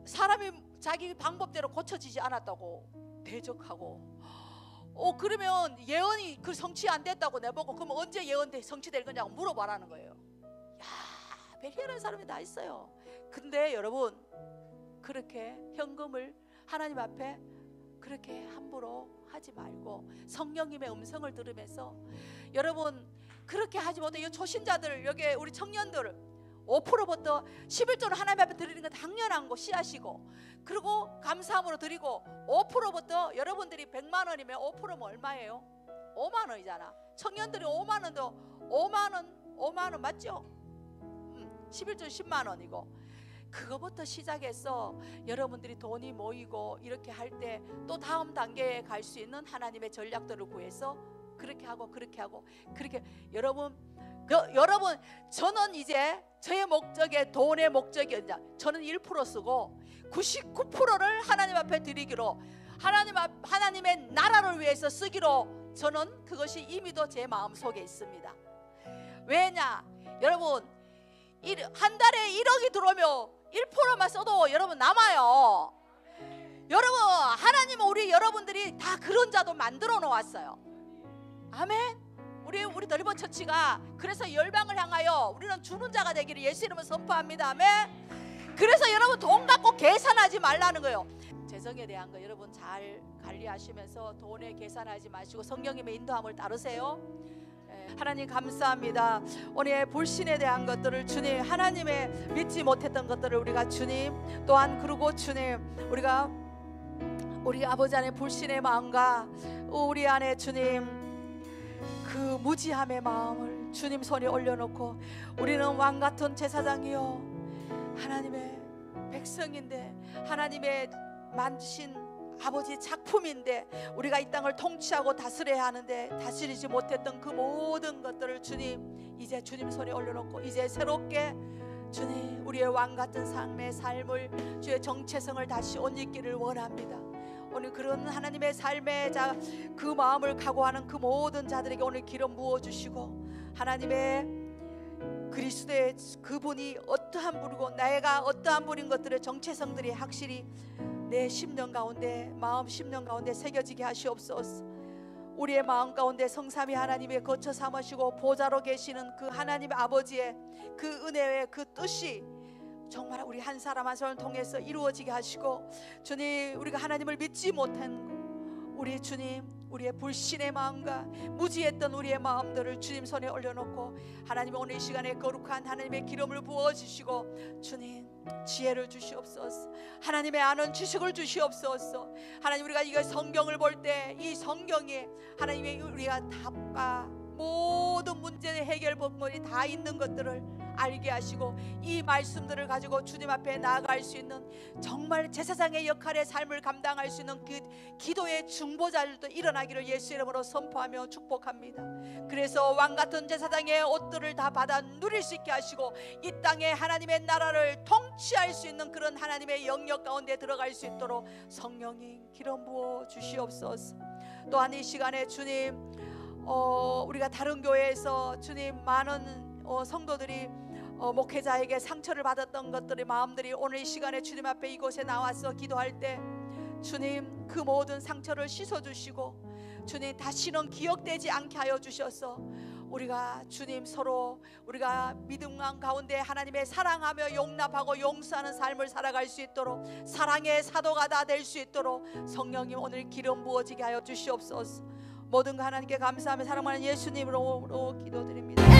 사람이 자기 방법대로 고쳐지지 않았다고 대적하고, 그러면 예언이 성취 안 됐다고 내보고, 그럼 언제 예언 성취될 거냐고 물어봐라는 거예요. 야, 별의별 사람이 다 있어요. 근데 여러분, 그렇게 현금을 하나님 앞에 그렇게 함부로 하지 말고 성령님의 음성을 들으면서, 여러분 그렇게 하지 못해. 초신자들, 여기 우리 청년들 5%부터 11조를 하나님 앞에 드리는 건 당연한 거 씨앗이고, 그리고 감사함으로 드리고, 5%부터 여러분들이 100만 원이면 5%면 얼마예요? 5만 원이잖아. 청년들이 5만 원도 5만 원 맞죠? 11조 10만 원이고, 그거부터 시작해서 여러분들이 돈이 모이고 이렇게 할 때 또 다음 단계에 갈 수 있는 하나님의 전략들을 구해서 그렇게 하고 여러분 저는 이제 저의 목적에 돈의 목적이 아니라 저는 1% 쓰고 99%를 하나님 앞에 드리기로, 하나님의 나라를 위해서 쓰기로, 저는 그것이 이미도 제 마음속에 있습니다. 왜냐? 여러분 한 달에 1억이 들어오면 1%만 써도 여러분 남아요. 여러분, 하나님은 여러분들이 다 그런 자도 만들어 놓았어요. 아멘. 우리 덜번 처치가 그래서 열방을 향하여 우리는 주는 자가 되기를 예수 이름으로 선포합니다. 아멘. 그래서 여러분 돈 갖고 계산하지 말라는 거예요. 재정에 대한 거 여러분 잘 관리하시면서 돈에 계산하지 마시고 성령님의 인도함을 따르세요. 하나님 감사합니다. 오늘 불신에 대한 것들을 주님, 하나님의 믿지 못했던 것들을 우리가 주님 또한, 그리고 주님 우리 아버지 안에 불신의 마음과 우리 안에 주님 그 무지함의 마음을 주님 손에 올려놓고, 우리는 왕같은 제사장이요 하나님의 백성인데, 하나님의 만드신 아버지 작품인데, 우리가 이 땅을 통치하고 다스려야 하는데 다스리지 못했던 그 모든 것들을 주님 이제 주님 손에 올려놓고, 이제 새롭게 주님 우리의 왕같은 삶을 주의 정체성을 다시 옷 입기를 원합니다. 오늘 그런 하나님의 삶의 그 마음을 각오하는 그 모든 자들에게 오늘 기름 부어주시고, 하나님의 그리스도의 그분이 어떠한 분이고 내가 어떠한 분인 것들의 정체성들이 확실히 내 심령 가운데, 마음 심령 가운데 새겨지게 하시옵소서. 우리의 마음 가운데 성삼위 하나님의 거처 삼으시고 보좌로 계시는 그 하나님 아버지의 그 은혜의 그 뜻이 정말 우리 한 사람 한 사람을 통해서 이루어지게 하시고, 주님 우리가 하나님을 믿지 못한 우리 주님, 우리의 불신의 마음과 무지했던 우리의 마음들을 주님 손에 올려놓고, 하나님 오늘 이 시간에 거룩한 하나님의 기름을 부어주시고 주님 지혜를 주시옵소서. 하나님의 아는 지식을 주시옵소서. 하나님 우리가 이 성경을 볼 때 이 성경에 하나님의 우리가 답과 모든 문제의 해결 방법이 다 있는 것들을 알게 하시고 이 말씀들을 가지고 주님 앞에 나아갈 수 있는 정말 제사장의 역할의 삶을 감당할 수 있는 그 기도의 중보자들도 일어나기를 예수 이름으로 선포하며 축복합니다. 그래서 왕같은 제사장의 옷들을 다 받아 누릴 수 있게 하시고 이 땅에 하나님의 나라를 통치할 수 있는 그런 하나님의 영역 가운데 들어갈 수 있도록 성령님 기름 부어 주시옵소서. 또한 이 시간에 주님 우리가 다른 교회에서 주님 많은 성도들이 목회자에게 상처를 받았던 것들의 마음들이 오늘 이 시간에 주님 앞에 이곳에 나와서 기도할 때 주님 그 모든 상처를 씻어주시고 주님 다시는 기억되지 않게 하여 주셔서 우리가 주님 서로 우리가 믿음 가운데 하나님의 사랑하며 용납하고 용서하는 삶을 살아갈 수 있도록 사랑의 사도가 다 될 수 있도록 성령님 오늘 기름 부어지게 하여 주시옵소서. 모든 거 하나님께 감사하며 사랑하는 예수님으로 기도드립니다.